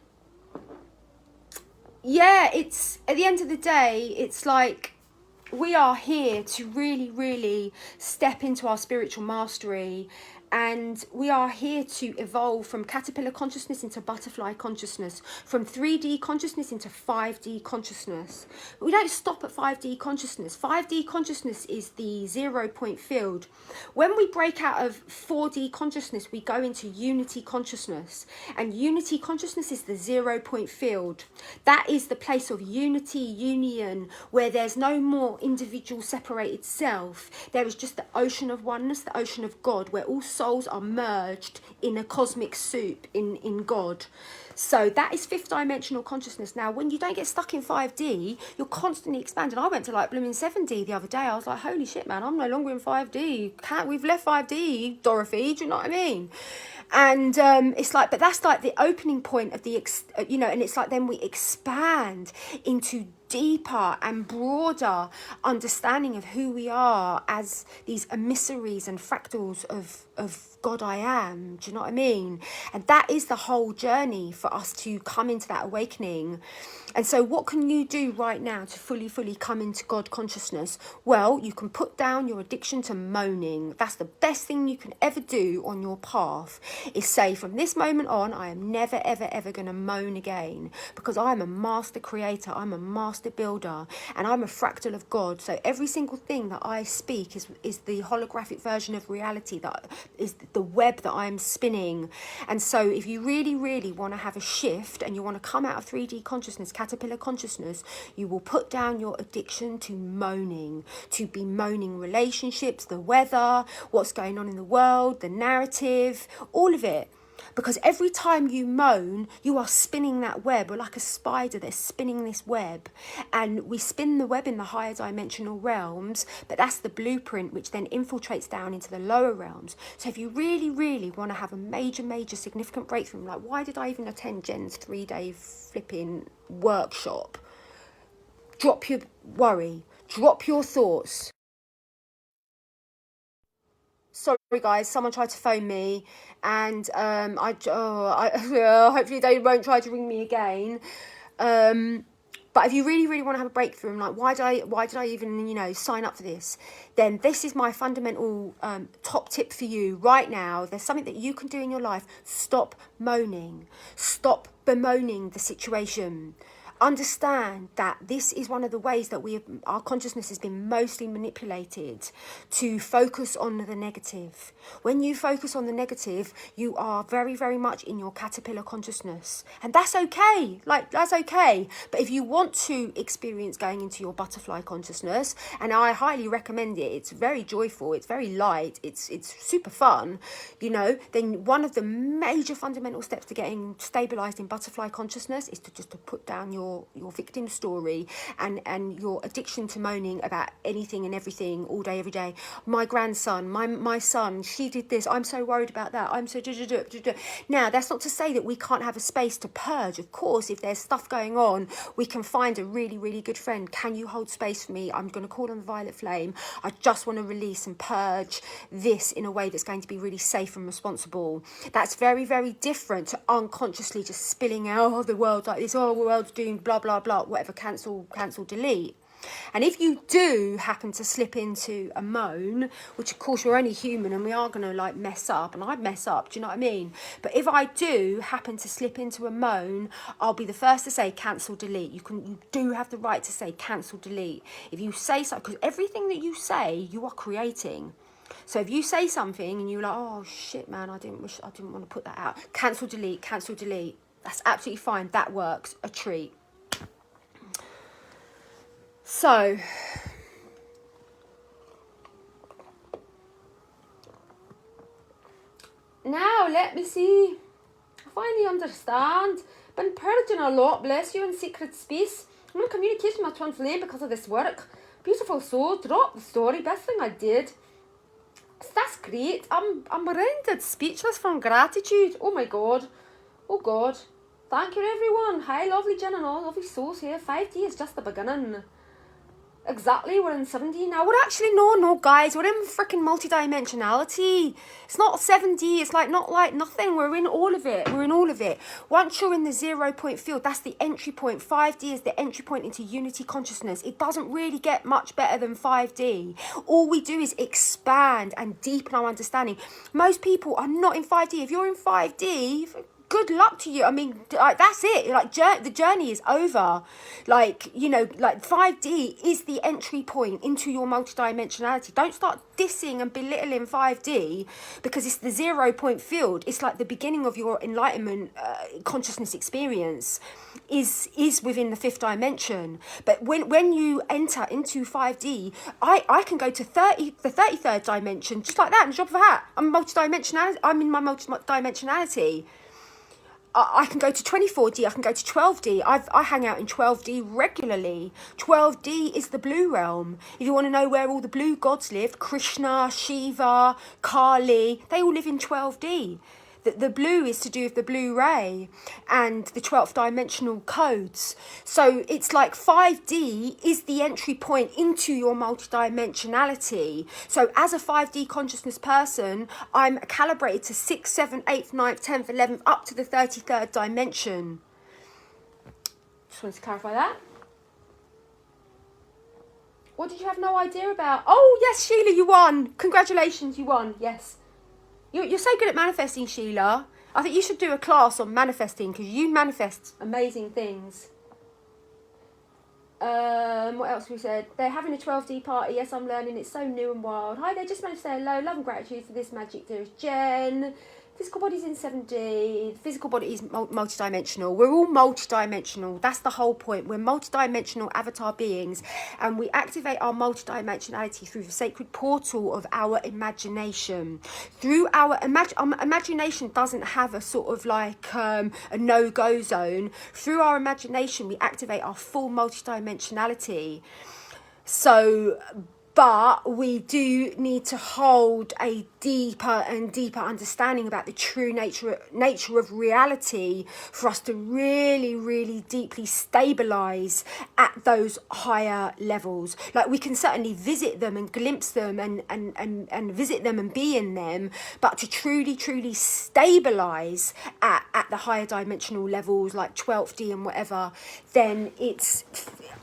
yeah, it's, at the end of the day, it's like, we are here to really, really step into our spiritual mastery. And we are here to evolve from caterpillar consciousness into butterfly consciousness, from 3D consciousness into 5D consciousness. But we don't stop at 5D consciousness. 5D consciousness is the 0 point field. When we break out of 4D consciousness, we go into unity consciousness. And unity consciousness is the 0 point field. That is the place of unity, union, where there's no more individual separated self. There is just the ocean of oneness, the ocean of God, where all souls are merged in a cosmic soup in God. So that is 5th dimensional consciousness. Now, when you don't get stuck in 5D, you're constantly expanding. I went to like blooming 7D the other day. I was like, holy shit, man, I'm no longer in 5D. We've left 5D, Dorothy. Do you know what I mean? And it's like, but that's like the opening point of the, and it's like then we expand into deeper and broader understanding of who we are as these emissaries and fractals of God I am. Do you know what I mean? And that is the whole journey for us to come into that awakening. And so what can you do right now to fully come into God consciousness? Well, you can put down your addiction to moaning. That's the best thing you can ever do on your path, is say, from this moment on, I am never, ever, ever going to moan again, because I'm a master creator, I'm a master builder, and I'm a fractal of God. So every single thing that I speak is the holographic version of reality, that is the web that I'm spinning. And so if you really, really want to have a shift and you want to come out of 3D consciousness, caterpillar consciousness, you will put down your addiction to moaning, to bemoaning relationships, the weather, what's going on in the world, the narrative, all of it. Because every time you moan, you are spinning that web. We're like a spider that's spinning this web. And we spin the web in the higher dimensional realms, but that's the blueprint which then infiltrates down into the lower realms. So if you really, really want to have a major significant breakthrough, like, why did I even attend Jen's 3-day flipping workshop? Drop your worry, drop your thoughts. Sorry guys, someone tried to phone me, and hopefully they won't try to ring me again. But if you really, really want to have a breakthrough, and like, why did I even, you know, sign up for this? Then this is my fundamental top tip for you right now. There's something that you can do in your life. Stop moaning. Stop bemoaning the situation. Understand that this is one of the ways that our consciousness has been mostly manipulated to focus on the negative. When you focus on the negative, you are very, very much in your caterpillar consciousness. And that's okay. Like, that's okay. But if you want to experience going into your butterfly consciousness, and I highly recommend it, it's very joyful, it's very light, it's super fun, you know, then one of the major fundamental steps to getting stabilized in butterfly consciousness is to put down your victim story and your addiction to moaning about anything and everything all day, every day. My grandson, my son, she did this. I'm so worried about that. I'm so... Now, that's not to say that we can't have a space to purge. Of course, if there's stuff going on, we can find a really, really good friend. Can you hold space for me? I'm going to call on the violet flame. I just want to release and purge this in a way that's going to be really safe and responsible. That's very, very different to unconsciously just spilling out, oh, the world's like this, oh, the world's doing blah, blah, blah, whatever, cancel, delete. And if you do happen to slip into a moan, which of course we're only human and we are going to like mess up, and I mess up, do you know what I mean? But if I do happen to slip into a moan, I'll be the first to say cancel, delete. You do have the right to say cancel, delete. If you say something, because everything that you say, you are creating. So if you say something and you're like, oh shit, man, I didn't want to put that out. Cancel, delete, cancel, delete. That's absolutely fine. That works. A treat. So, now let me see. I finally understand. Been purging a lot, bless you, in secret space. I'm in communication with my twin flame because of this work. Beautiful soul, drop the story, best thing I did. That's great. I'm rendered speechless from gratitude. Oh my god. Oh god. Thank you everyone. Hi lovely Jen and all lovely souls here. 5D is just the beginning. Exactly, we're in 7D now. We're actually, no guys, we're in freaking multidimensionality. It's not 7D, it's like not like nothing. We're in all of it. Once you're in the 0 point field, that's the entry point. 5D is the entry point into unity consciousness. It doesn't really get much better than 5D. All we do is expand and deepen our understanding. Most people are not in 5D. If you're in 5D, good luck to you. I mean, like, that's it. Like, the journey is over. Like, you know, like 5D is the entry point into your multidimensionality. Don't start dissing and belittling 5D because it's the 0 point field. It's like the beginning of your enlightenment consciousness experience is within the 5th dimension. But when you enter into 5D, I can go to the 33rd dimension just like that in the drop of a hat. I'm in my multidimensionality. I can go to 24D, I can go to 12D. I hang out in 12D regularly. 12D is the blue realm. If you want to know where all the blue gods live, Krishna, Shiva, Kali, they all live in 12D. The blue is to do with the blue ray and the 12th dimensional codes. So it's like 5D is the entry point into your multidimensionality. So as a 5D consciousness person, I'm calibrated to 6th, 7th, 8th, 9th, 10th, 11th, up to the 33rd dimension. Just wanted to clarify that. What did you have no idea about? Oh, yes, Sheila, you won. Congratulations, you won. Yes. You're so good at manifesting, Sheila. I think you should do a class on manifesting because you manifest amazing things. What else we said? They're having a 12D party. Yes, I'm learning. It's so new and wild. Hi, they just managed to say hello. Love and gratitude for this magic, dearest Jen. Physical body's in 7D. The physical body is multidimensional. We're all multidimensional. That's the whole point. We're multidimensional avatar beings, and we activate our multidimensionality through the sacred portal of our imagination. Through our imagination doesn't have a sort of like a no-go zone. Through our imagination, we activate our full multidimensionality. So But we do need to hold a deeper and deeper understanding about the true nature of reality for us to really, really deeply stabilize at those higher levels. Like, we can certainly visit them and glimpse them and visit them and be in them, but to truly, truly stabilize at the higher dimensional levels, like 12D and whatever, then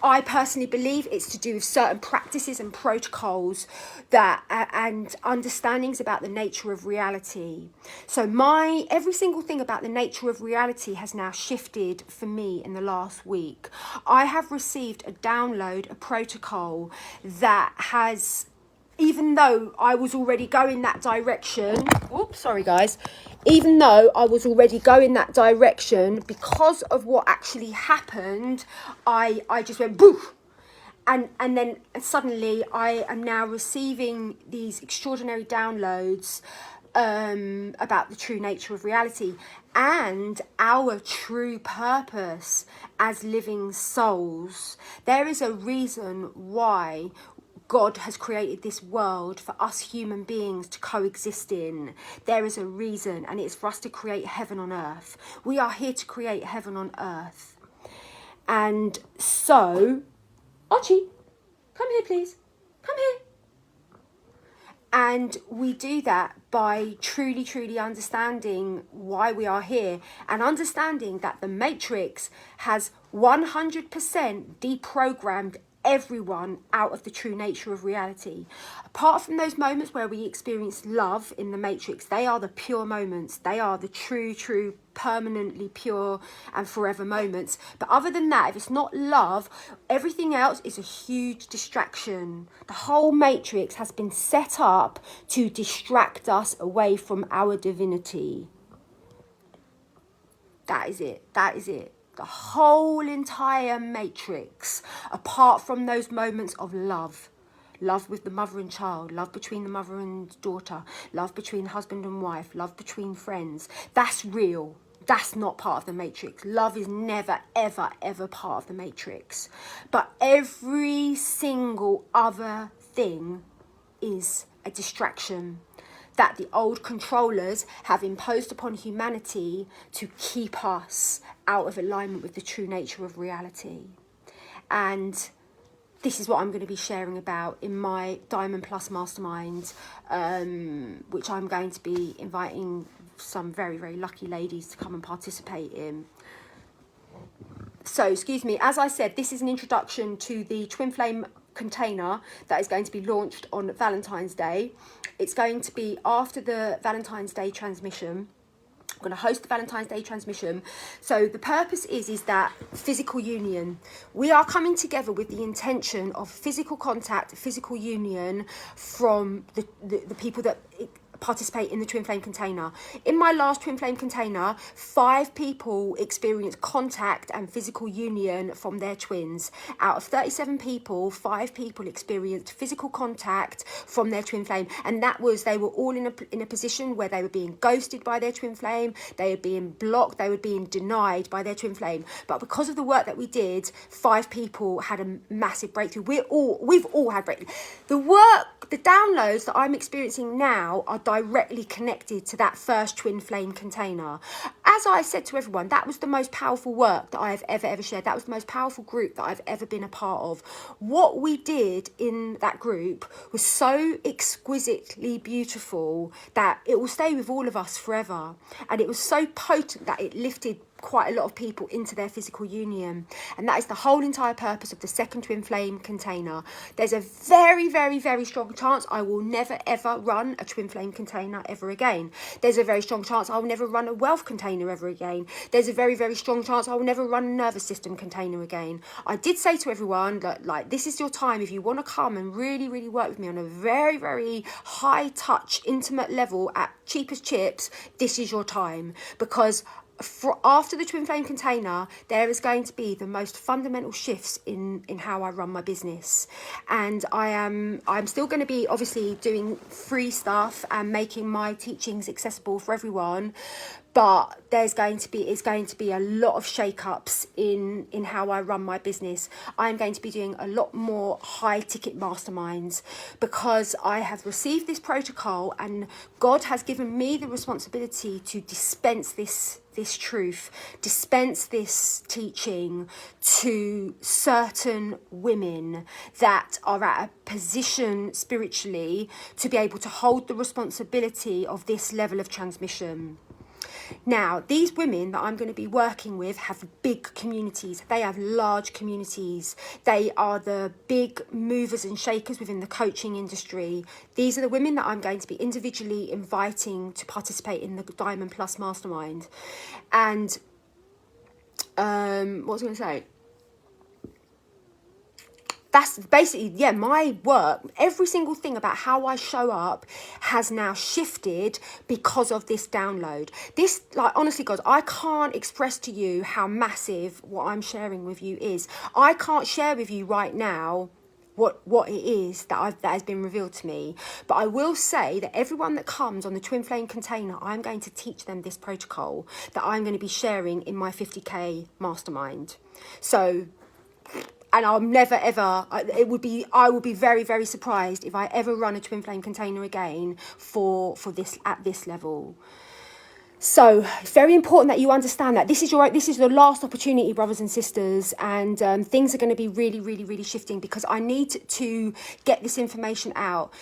I personally believe it's to do with certain practices and protocols that and understandings about the nature of reality. So every single thing about the nature of reality has now shifted for me in the last week. I have received a download, a protocol that has, even though I was already going that direction, even though I was already going that direction, because of what actually happened, I just went boof. And then suddenly I am now receiving these extraordinary downloads about the true nature of reality and our true purpose as living souls. There is a reason why God has created this world for us human beings to coexist in. There is a reason, and it's for us to create heaven on earth. We are here to create heaven on earth. And so, Archie, come here, please. Come here. And we do that by truly, truly understanding why we are here, and understanding that the Matrix has 100% deprogrammed everyone out of the true nature of reality. Apart from those moments where we experience love in the Matrix, they are the pure moments. They are the true, permanently pure and forever moments. But other than that, if it's not love, everything else is a huge distraction. The whole Matrix has been set up to distract us away from our divinity. That is it. The whole entire Matrix, apart from those moments of love with the mother and child, love between the mother and daughter, love between husband and wife, love between friends, that's real. That's not part of the Matrix. Love is never, ever, ever part of the Matrix. But every single other thing is a distraction that the old controllers have imposed upon humanity to keep us out of alignment with the true nature of reality. And this is what I'm going to be sharing about in my Diamond Plus Mastermind, which I'm going to be inviting some very, very lucky ladies to come and participate in. So, excuse me, as I said, this is an introduction to the Twin Flame container that is going to be launched on Valentine's Day. It's going to be after the Valentine's Day transmission. I'm going to host the Valentine's Day transmission. So the purpose is that physical union. We are coming together with the intention of physical contact, physical union from the people that participate in the Twin Flame container. In my last Twin Flame container, 5 people experienced contact and physical union from their twins. Out of 37 people, 5 people experienced physical contact from their Twin Flame, and that was, they were all in a position where they were being ghosted by their Twin Flame, they were being blocked, they were being denied by their Twin Flame. But because of the work that we did, 5 people had a massive breakthrough. We've all had breakthrough. The downloads that I'm experiencing now are directly connected to that first Twin Flame container. As I said to everyone, that was the most powerful work that I have ever shared. That was the most powerful group that I've ever been a part of. What we did in that group was so exquisitely beautiful that it will stay with all of us forever. And it was so potent that it lifted quite a lot of people into their physical union, and that is the whole entire purpose of the second Twin Flame container. There's a very, very, very strong chance I will never ever run a Twin Flame container ever again. There's a very strong chance I will never run a wealth container ever again. There's a very, very strong chance I will never run a nervous system container again. I did say to everyone that, like, this is your time. If you want to come and really, really work with me on a very, very high touch, intimate level at cheap as chips, this is your time, because after the twin flame container, there is going to be the most fundamental shifts in how I run my business. And I'm still going to be obviously doing free stuff and making my teachings accessible for everyone. But it's going to be a lot of shake-ups in how I run my business. I'm going to be doing a lot more high-ticket masterminds because I have received this protocol and God has given me the responsibility to dispense this truth, dispense this teaching to certain women that are at a position spiritually to be able to hold the responsibility of this level of transmission. Now, these women that I'm going to be working with have big communities. They have large communities. They are the big movers and shakers within the coaching industry. These are the women that I'm going to be individually inviting to participate in the Diamond Plus Mastermind. And what was I going to say? That's basically, yeah, my work, every single thing about how I show up has now shifted because of this download. This, like, honestly, guys, I can't express to you how massive what I'm sharing with you is. I can't share with you right now what it is that has been revealed to me. But I will say that everyone that comes on the Twin Flame container, I'm going to teach them this protocol that I'm going to be sharing in my 50k mastermind. So... and I'll never ever, I will be very, very surprised if I ever run a twin flame container again for this at this level. So it's very important that you understand that this is the last opportunity, brothers and sisters, and things are going to be really, really, really shifting because I need to get this information out.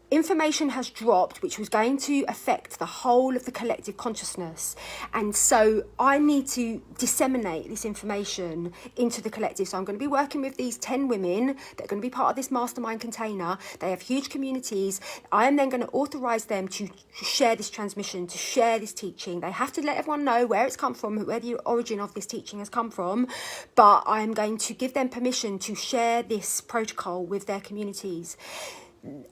Information has dropped which was going to affect the whole of the collective consciousness, and so I need to disseminate this information into the collective. So I'm going to be working with these 10 women that are going to be part of this mastermind container. They have huge communities. I am then going to authorize them to share this transmission, to share this teaching. They have to let everyone know where it's come from, where the origin of this teaching has come from, but I'm going to give them permission to share this protocol with their communities.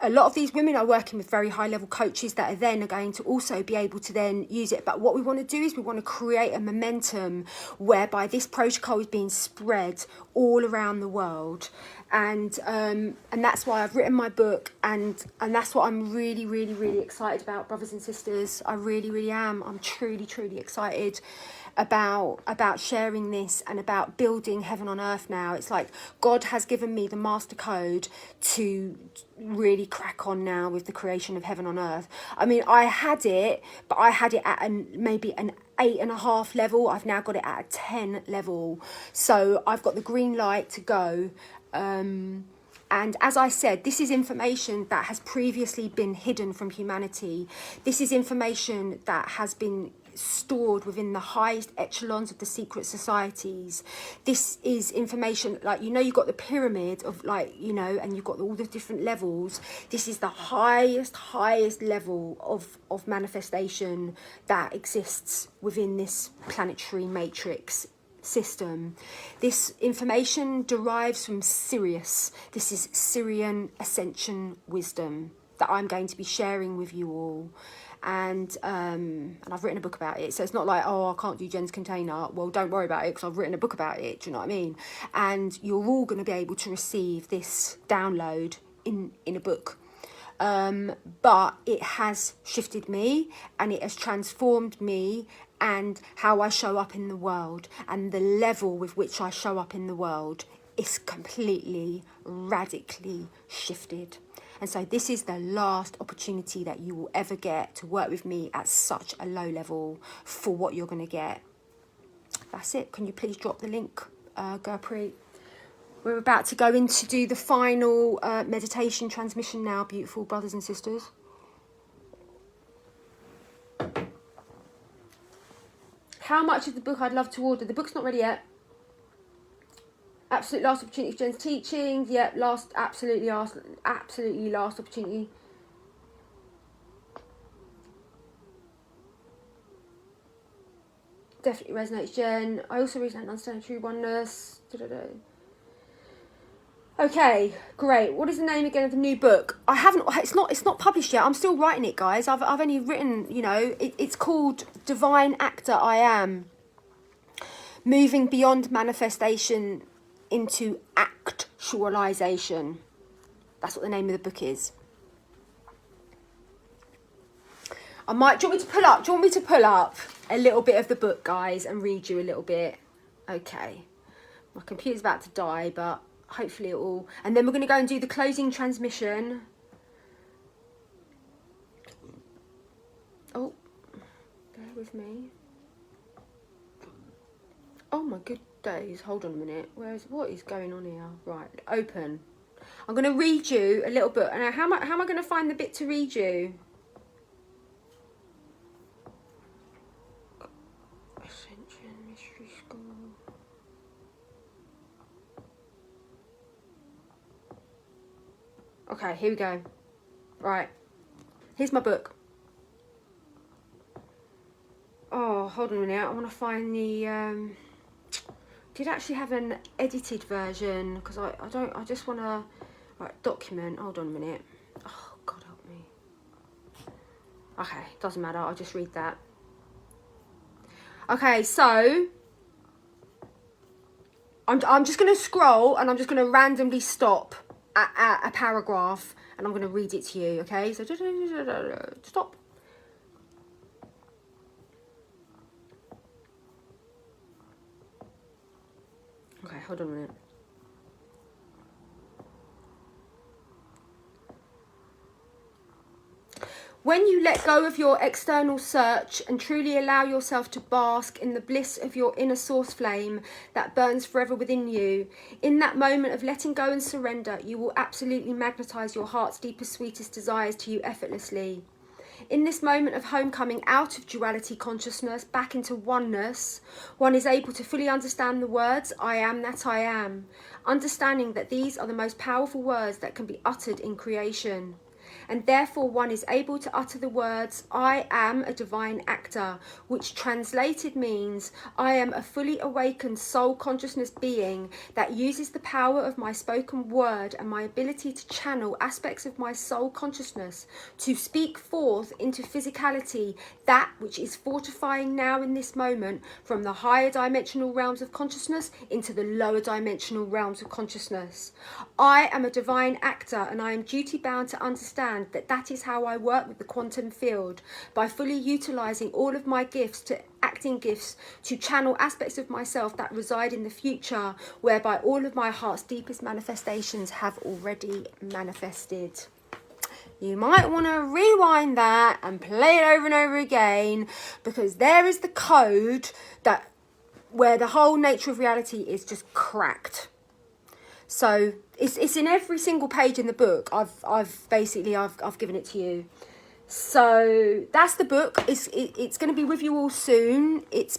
A lot of these women are working with very high level coaches that are then going to also be able to then use it. But what we want to do is we want to create a momentum whereby this protocol is being spread all around the world. And that's why I've written my book, and that's what I'm really, really, really excited about, brothers and sisters. I really, really am. I'm truly, truly excited about sharing this and about building heaven on earth now. It's like God has given me the master code to really crack on now with the creation of heaven on earth. I mean, I had it, but I had it at maybe an 8.5 level. I've now got it at a 10 level. So I've got the green light to go. And as I said, this is information that has previously been hidden from humanity. This is information that has been stored within the highest echelons of the secret societies. This is information, like, you've got the pyramid of, and you've got all the different levels. This is the highest level of manifestation that exists within this planetary matrix system. This information derives from Sirius. This is Syrian ascension wisdom that I'm going to be sharing with you all. And I've written a book about it. So it's not like, oh, I can't do Jen's container. Well, don't worry about it because I've written a book about it. Do you know what I mean? And you're all going to be able to receive this download in a book. But it has shifted me and it has transformed me and how I show up in the world, and the level with which I show up in the world is completely, radically shifted. And so this is the last opportunity that you will ever get to work with me at such a low level for what you're going to get. That's it. Can you please drop the link, Gurpreet? We're about to go in to do the final meditation transmission now, beautiful brothers and sisters. How much of the book I'd love to order? The book's not ready yet. Absolute last opportunity for Jen's teaching. Yep, absolutely last opportunity. Definitely resonates, Jen. I also recently understand true oneness. Okay, great. What is the name again of the new book? I haven't. It's not published yet. I'm still writing it, guys. I've only written. You know, it's called Divine Actor I Am. Moving beyond manifestation into actualization. That's what the name of the book is. I might. Do you want me to pull up? Do you want me to pull up a little bit of the book, guys, and read you a little bit? Okay. My computer's about to die, but hopefully it will. And then we're going to go and do the closing transmission. Oh, bear with me. Oh my good days. Hold on a minute. What is going on here? Right, open. I'm going to read you a little bit. And how am I going to find the bit to read you? Ascension Mystery School. Okay, here we go. Right. Here's my book. Oh, hold on a minute. I want to find the... did actually have an edited version because I just want to... Right, document. Hold on a minute. Oh, God help me. Okay, doesn't matter. I'll just read that. Okay, so... I'm just going to scroll and I'm just going to randomly stop at a paragraph and I'm going to read it to you, okay? So, stop. Okay, hold on a minute. When you let go of your external search and truly allow yourself to bask in the bliss of your inner source flame that burns forever within you, in that moment of letting go and surrender, you will absolutely magnetize your heart's deepest, sweetest desires to you effortlessly. In this moment of homecoming out of duality consciousness, back into oneness, one is able to fully understand the words, I am that I am, understanding that these are the most powerful words that can be uttered in creation. And therefore one is able to utter the words, I am a divine actor, which translated means I am a fully awakened soul consciousness being that uses the power of my spoken word and my ability to channel aspects of my soul consciousness to speak forth into physicality that which is fortifying now in this moment from the higher dimensional realms of consciousness into the lower dimensional realms of consciousness. I am a divine actor and I am duty bound to understand that is how I work with the quantum field, by fully utilizing all of my gifts to acting gifts to channel aspects of myself that reside in the future, whereby all of my heart's deepest manifestations have already manifested. You might want to rewind that and play it over and over again, because there is the code that where the whole nature of reality is just cracked. So it's in every single page in the book. I've given it to you. So that's the book. It's going to be with you all soon. It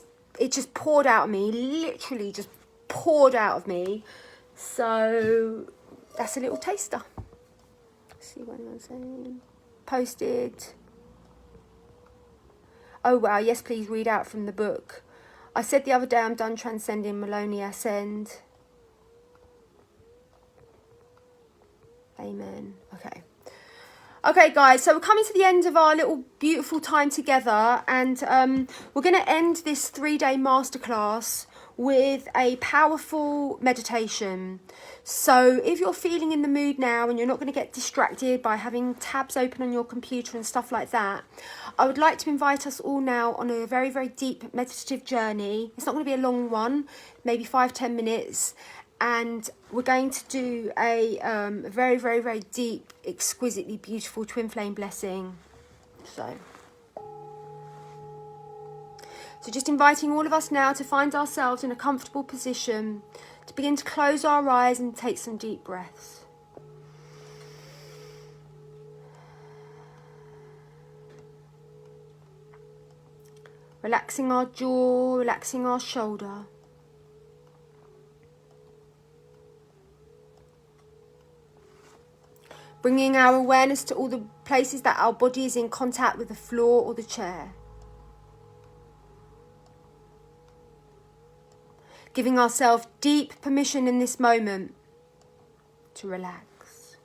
just poured out of me, literally just poured out of me. So that's a little taster. Let's see what anyone's saying. Posted. Oh wow, yes, please read out from the book. I said the other day I'm done transcending Maloney Ascend. Amen. Okay guys, so we're coming to the end of our little beautiful time together, and we're going to end this 3-day masterclass with a powerful meditation. So if you're feeling in the mood now and you're not going to get distracted by having tabs open on your computer and stuff like that, I would like to invite us all now on a very, very deep meditative journey. It's not going to be a long one, maybe 5-10 minutes. And we're going to do a very, very, very deep, exquisitely beautiful twin flame blessing. So just inviting all of us now to find ourselves in a comfortable position, to begin to close our eyes and take some deep breaths. Relaxing our jaw, relaxing our shoulder. Bringing our awareness to all the places that our body is in contact with the floor or the chair. Giving ourselves deep permission in this moment to relax.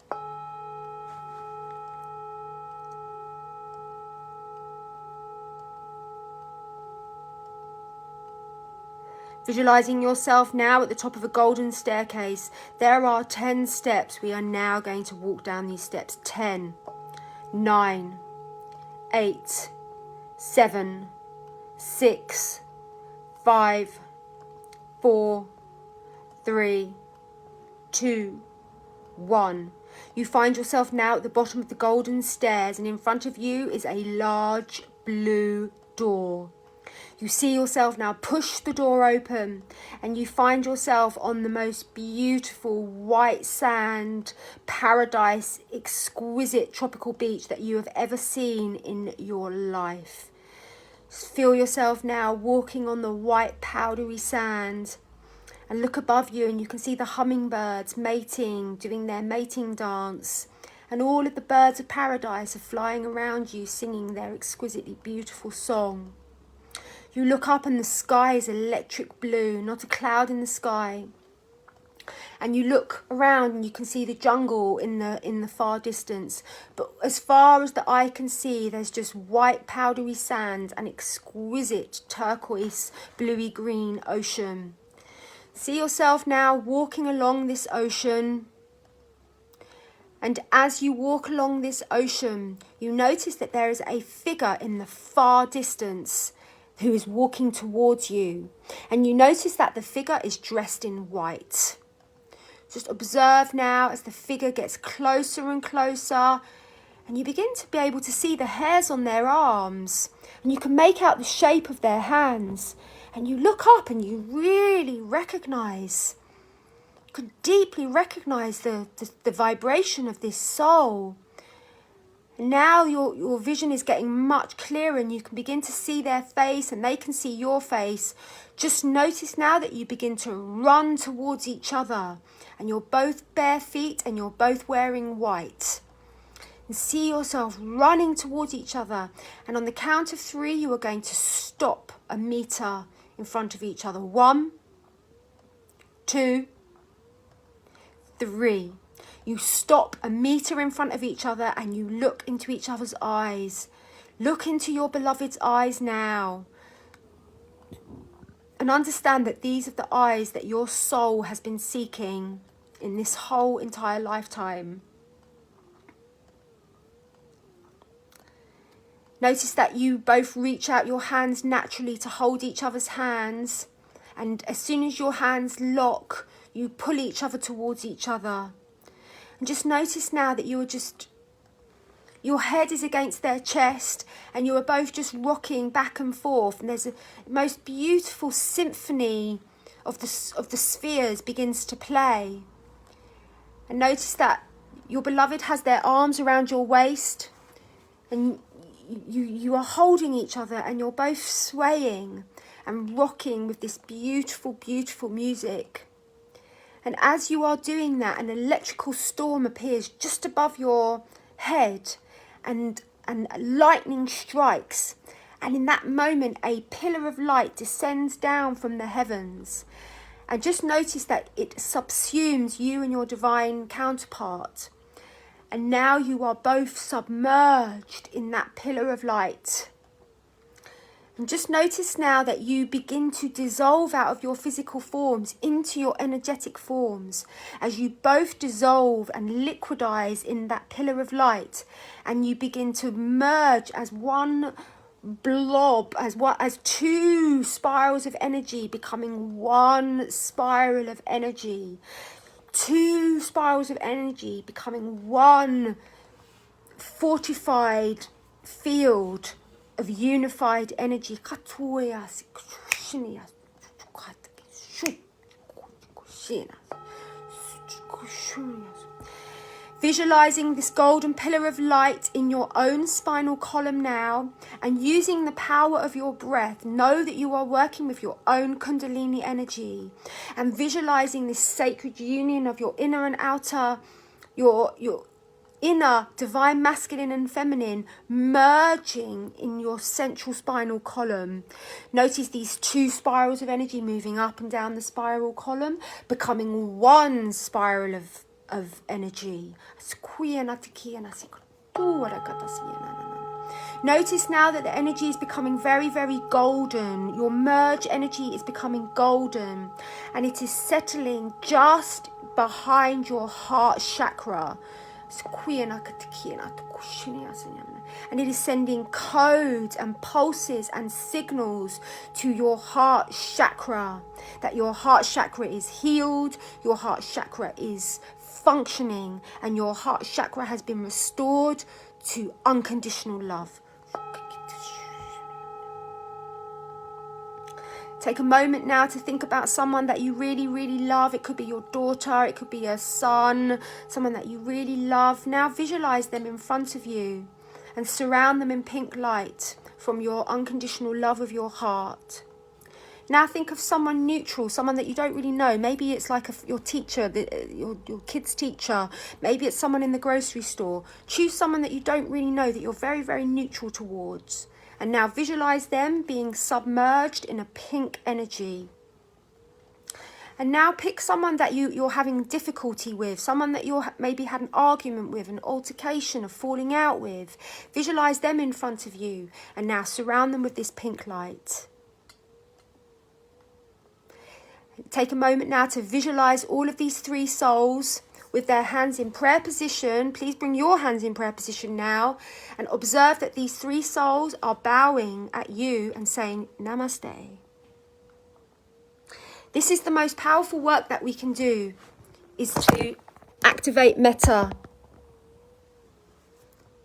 Visualizing yourself now at the top of a golden staircase. There are 10 steps. We are now going to walk down these steps. 10, 9, 8, 7, 6, 5, 4, 3, 2, 1. You find yourself now at the bottom of the golden stairs, and in front of you is a large blue door. You see yourself now push the door open, and you find yourself on the most beautiful white sand, paradise, exquisite tropical beach that you have ever seen in your life. Feel yourself now walking on the white powdery sand, and look above you and you can see the hummingbirds mating, doing their mating dance, and all of the birds of paradise are flying around you, singing their exquisitely beautiful song. You look up and the sky is electric blue, not a cloud in the sky. And you look around and you can see the jungle in the far distance. But as far as the eye can see, there's just white powdery sand and exquisite turquoise, bluey green ocean. See yourself now walking along this ocean. And as you walk along this ocean, you notice that there is a figure in the far distance who is walking towards you. And you notice that the figure is dressed in white. Just observe now as the figure gets closer and closer, and you begin to be able to see the hairs on their arms, and you can make out the shape of their hands. And you look up and you really recognize, you can deeply recognize the vibration of this soul. Now your vision is getting much clearer, and you can begin to see their face and they can see your face. Just notice now that you begin to run towards each other, and you're both bare feet and you're both wearing white. And see yourself running towards each other, and on the count of 3 you are going to stop a meter in front of each other. 1, 2, 3. You stop a meter in front of each other and you look into each other's eyes. Look into your beloved's eyes now. And understand that these are the eyes that your soul has been seeking in this whole entire lifetime. Notice that you both reach out your hands naturally to hold each other's hands. And as soon as your hands lock, you pull each other towards each other. And just notice now that your head is against their chest, and you are both just rocking back and forth. And there's a most beautiful symphony of the spheres begins to play. And notice that your beloved has their arms around your waist, and you are holding each other, and you're both swaying and rocking with this beautiful, beautiful music. And as you are doing that, an electrical storm appears just above your head, and lightning strikes. And in that moment, a pillar of light descends down from the heavens. And just notice that it subsumes you and your divine counterpart. And now you are both submerged in that pillar of light. And just notice now that you begin to dissolve out of your physical forms into your energetic forms, as you both dissolve and liquidize in that pillar of light, and you begin to merge as one blob, as 2 spirals of energy becoming 1 spiral of energy. 2 spirals of energy becoming 1 fortified field of unified energy. Visualizing this golden pillar of light in your own spinal column now, and using the power of your breath, know that you are working with your own Kundalini energy, and visualizing this sacred union of your inner and outer, your inner divine masculine and feminine merging in your central spinal column. Notice these 2 spirals of energy moving up and down the spiral column, becoming 1 spiral of energy. Notice now that the energy is becoming very, very golden. Your merge energy is becoming golden, and it is settling just behind your heart chakra. And it is sending codes and pulses and signals to your heart chakra, that your heart chakra is healed, your heart chakra is functioning, and your heart chakra has been restored to unconditional love. Take a moment now to think about someone that you really, really love. It could be your daughter, it could be a son, someone that you really love. Now visualize them in front of you and surround them in pink light from your unconditional love of your heart. Now think of someone neutral, someone that you don't really know. Maybe it's like your teacher, your kid's teacher. Maybe it's someone in the grocery store. Choose someone that you don't really know, that you're very, very neutral towards. And now visualize them being submerged in a pink energy. And now pick someone that you're having difficulty with, someone that you're maybe had an argument with, an altercation, a falling out with. Visualize them in front of you, and now surround them with this pink light. Take a moment now to visualize all of these three souls with their hands in prayer position. Please bring your hands in prayer position now, and observe that these three souls are bowing at you and saying namaste. This is the most powerful work that we can do, is to activate metta.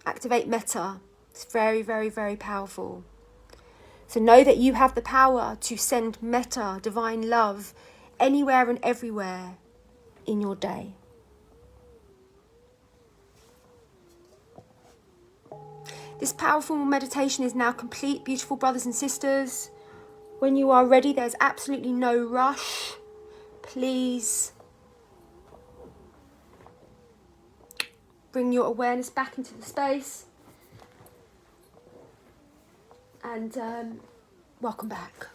Activate metta. It's very, very, very powerful. So know that you have the power to send metta, divine love, anywhere and everywhere in your day. This powerful meditation is now complete, beautiful brothers and sisters. When you are ready, there's absolutely no rush. Please bring your awareness back into the space. And welcome back.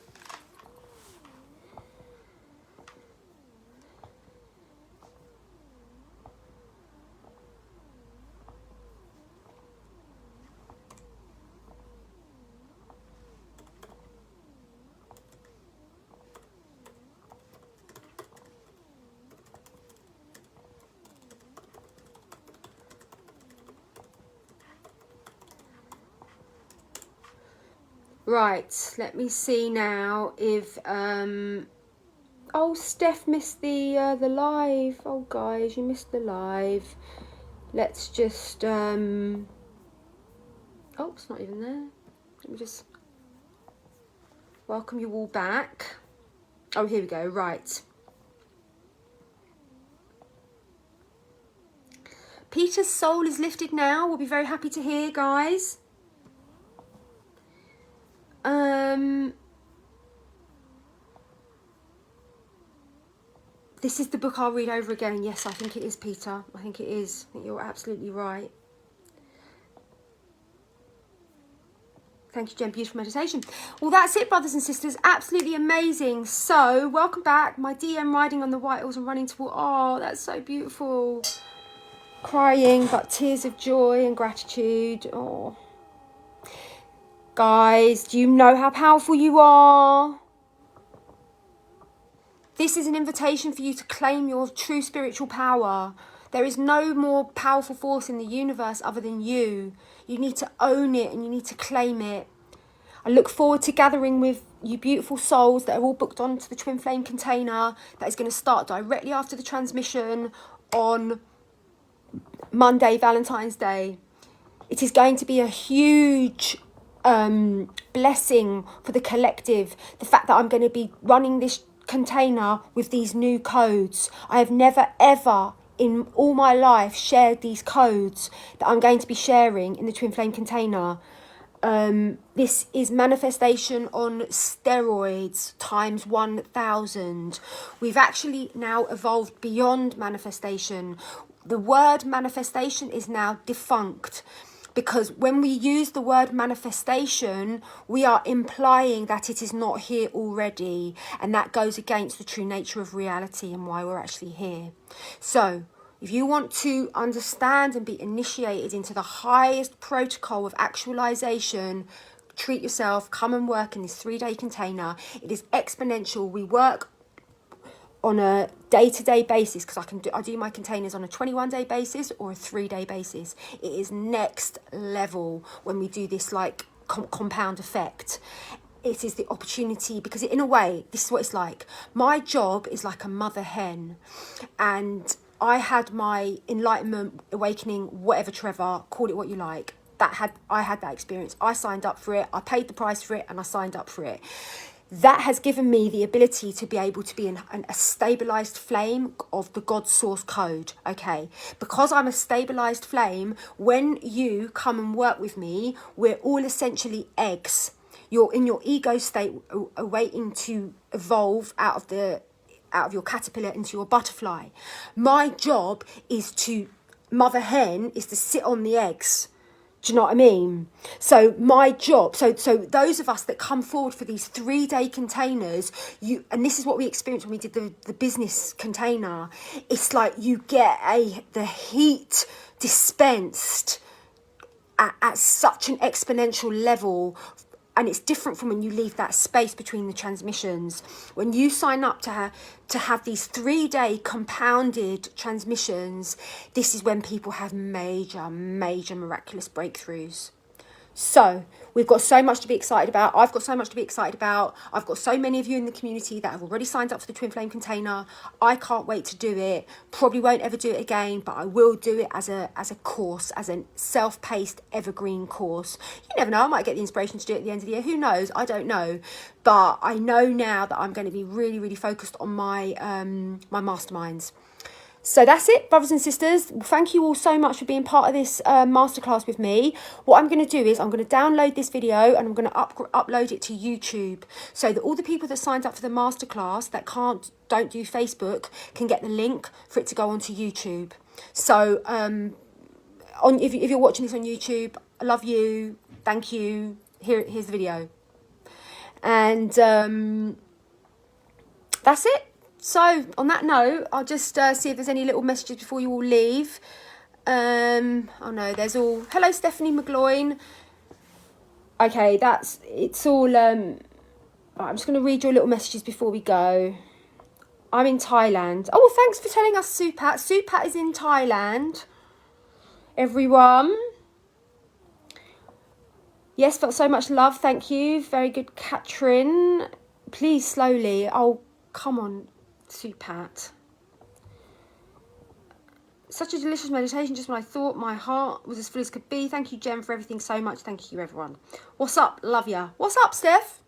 Right, let me see now if oh, Steph missed the live. Oh guys, you missed the live. Let's just oh, it's not even there. Let me just welcome you all back. Oh, here we go. Right, Peter's soul is lifted now. We'll be very happy to hear, guys. This is the book I'll read over again. Yes, I think it is, Peter. I think it is. I think you're absolutely right. Thank you, Jen. Beautiful meditation. Well, that's it, brothers and sisters. Absolutely amazing. So, welcome back. My DM riding on the white horse and running toward... Oh, that's so beautiful. Crying, but tears of joy and gratitude. Oh. Guys, do you know how powerful you are? This is an invitation for you to claim your true spiritual power. There is no more powerful force in the universe other than you. You need to own it and you need to claim it. I look forward to gathering with you beautiful souls that are all booked onto the Twin Flame container that is going to start directly after the transmission on Monday, Valentine's Day. It is going to be a huge blessing for the collective. The fact that I'm going to be running this container with these new codes. I have never ever in all my life shared these codes that I'm going to be sharing in the Twin Flame container. This is manifestation on steroids times 1,000. We've actually now evolved beyond manifestation. The word manifestation is now defunct, because when we use the word manifestation, we are implying that it is not here already, and that goes against the true nature of reality and why we're actually here. So If you want to understand and be initiated into the highest protocol of actualization, treat yourself, come and work in this 3-day container. It is exponential. We work on a day-to-day basis, because I do my containers on a 21-day basis or a 3-day basis. It is next level when we do this like compound effect. It is the opportunity, because in a way, this is what it's like. My job is like a mother hen, and I had my enlightenment, awakening, whatever, Trevor, call it what you like. I had that experience. I signed up for it. I paid the price for it, and I signed up for it. That has given me the ability to be able to be in a stabilized flame of the God source code, okay? Because I'm a stabilized flame, when you come and work with me, we're all essentially eggs. You're in your ego state, awaiting to evolve out of your caterpillar into your butterfly. My job is mother hen is to sit on the eggs. Do you know what I mean? So my job, so those of us that come forward for these 3-day containers, and this is what we experienced when we did the business container. It's like you get the heat dispensed at such an exponential level. And it's different from when you leave that space between the transmissions. When you sign up to have these 3-day compounded transmissions, this is when people have major, major miraculous breakthroughs. So we've got so much to be excited about. I've got so much to be excited about. I've got so many of you in the community that have already signed up for the Twin Flame container. I can't wait to do it. Probably won't ever do it again, but I will do it as a course, as a self-paced evergreen course. You never know, I might get the inspiration to do it at the end of the year. Who knows? I don't know. But I know now that I'm going to be really, really focused on my my masterminds. So that's it, brothers and sisters. Thank you all so much for being part of this masterclass with me. What I'm going to do is I'm going to download this video and I'm going to upload it to YouTube, so that all the people that signed up for the masterclass that don't do Facebook can get the link for it to go onto YouTube. So if you're watching this on YouTube, I love you. Thank you. Here's the video. And that's it. So, on that note, I'll just see if there's any little messages before you all leave. Oh no, there's all... Hello, Stephanie McGloin. Okay, it's all... I'm just going to read your little messages before we go. I'm in Thailand. Oh, thanks for telling us, Supat. Supat is in Thailand. Everyone. Yes, felt so much love. Thank you. Very good, Katrin. Please, slowly. Oh, come on. Supat. Such a delicious meditation. Just when I thought my heart was as full as could be. Thank you, Jen, for everything so much. Thank you, everyone. What's up? Love ya. What's up, Steph?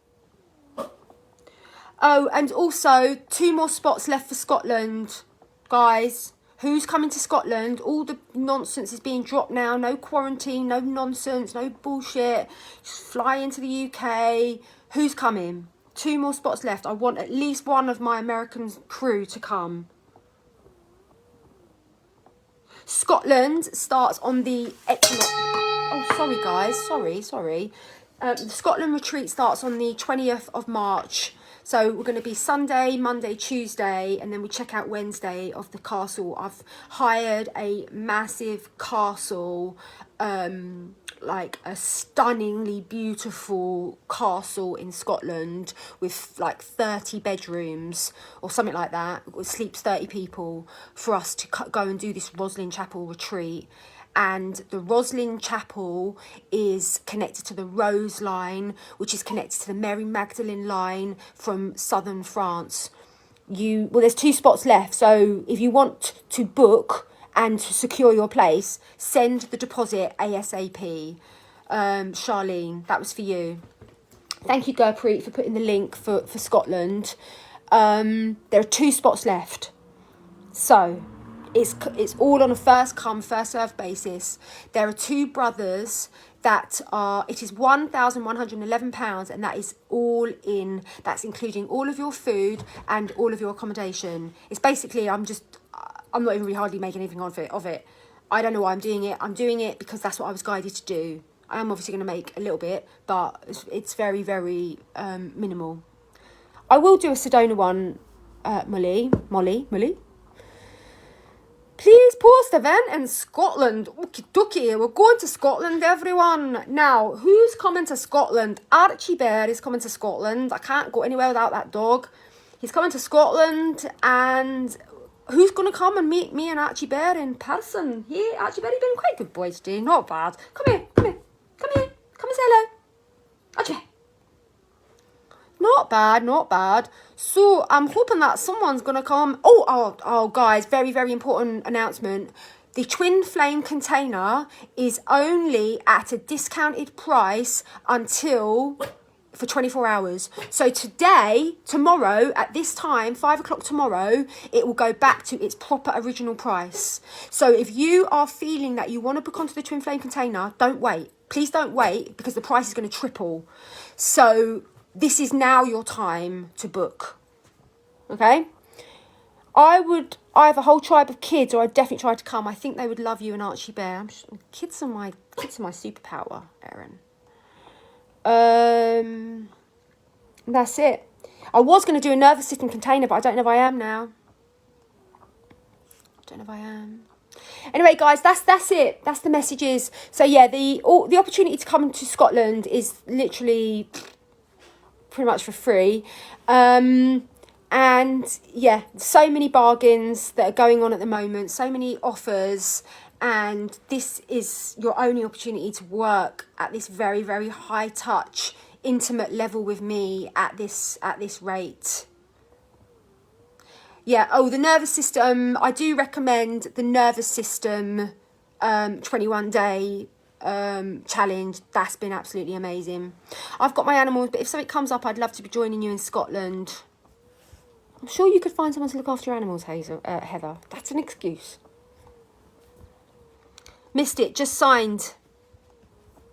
Oh, and also 2 more spots left for Scotland, guys. Who's coming to Scotland? All the nonsense is being dropped now. No quarantine, no nonsense, no bullshit. Just fly into the UK. Who's coming? 2 more spots left. I want at least one of my American crew to come. Scotland starts on the equinox. Oh, sorry, guys. Sorry. The Scotland retreat starts on the 20th of March. So we're going to be Sunday, Monday, Tuesday, and then we check out Wednesday of the castle. I've hired a massive castle, like a stunningly beautiful castle in Scotland with like 30 bedrooms or something like that. It sleeps 30 people for us to go and do this Roslin Chapel retreat. And the Roslin Chapel is connected to the Rose line, which is connected to the Mary Magdalene line from southern France. There's 2 spots left, so if you want to book and to secure your place, send the deposit ASAP. Charlene, that was for you. Thank you, Gurpreet, for putting the link for Scotland. There are 2 spots left, so it's all on a first come, first served basis. There are 2 brothers it is £1,111, and that is all in. That's including all of your food and all of your accommodation. It's basically, I'm not even really hardly making anything of it. I don't know why I'm doing it. I'm doing it because that's what I was guided to do. I am obviously going to make a little bit, but it's very, very minimal. I will do a Sedona one, Molly. Please post event in Scotland. Okie dokie, we're going to Scotland, everyone. Now, who's coming to Scotland? Archie Bear is coming to Scotland. I can't go anywhere without that dog. He's coming to Scotland, and who's going to come and meet me and Archie Bear in person? Yeah, Archie Bear, you've been quite good boy today. Not bad. Come here, come here, come here. Come and say hello. Archie Bear. Not bad, not bad. So I'm hoping that someone's going to come. Oh, guys, very, very important announcement. The Twin Flame container is only at a discounted price for 24 hours. So tomorrow, at this time, 5 o'clock tomorrow, it will go back to its proper original price. So if you are feeling that you want to book onto the Twin Flame container, don't wait. Please don't wait, because the price is going to triple. So this is now your time to book. Okay? I have a whole tribe of kids, or I'd definitely try to come. I think they would love you and Archie Bear. Kids are my superpower, Erin. That's it. I was going to do a nervous system container, but I don't know if I am now. Anyway, guys, that's it. That's the messages. So yeah, the opportunity to come to Scotland is literally pretty much for free. And yeah, so many bargains that are going on at the moment, so many offers, and this is your only opportunity to work at this very, very high touch, intimate level with me at this rate. Yeah, the nervous system, I do recommend the nervous system 21-day challenge. That's been absolutely amazing. I've got my animals, but if something comes up, I'd love to be joining you in Scotland. I'm sure you could find someone to look after your animals, Heather. That's an excuse. Missed it, just signed.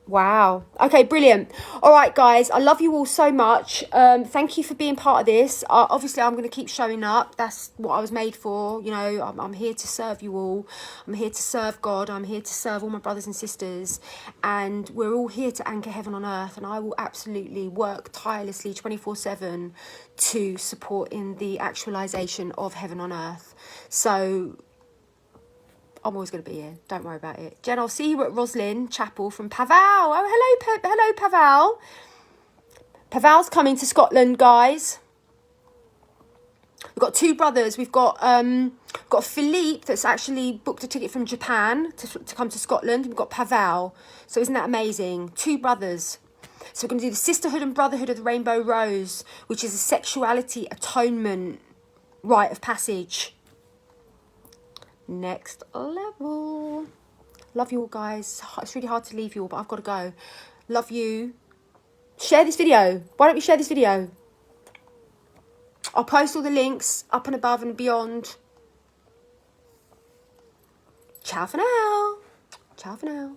Wow. Okay, brilliant. All right, guys, I love you all so much. Thank you for being part of this. Obviously, I'm going to keep showing up. That's what I was made for. You know, I'm here to serve you all. I'm here to serve God. I'm here to serve all my brothers and sisters. And we're all here to anchor heaven on earth. And I will absolutely work tirelessly 24/7 to support in the actualization of heaven on earth. So I'm always going to be here. Don't worry about it. Jen, I'll see you at Roslyn Chapel from Paval. Oh, hello, Paval. Paval's coming to Scotland, guys. We've got two brothers. We've got Philippe that's actually booked a ticket from Japan to come to Scotland. We've got Paval. So isn't that amazing? Two brothers. So we're going to do the Sisterhood and Brotherhood of the Rainbow Rose, which is a sexuality atonement rite of passage. Next level. Love you all, guys. It's really hard to leave you all, but I've got to go. Love you. Share this video. Why don't we share this video? I'll post all the links up and above and beyond. Ciao for now. Ciao for now.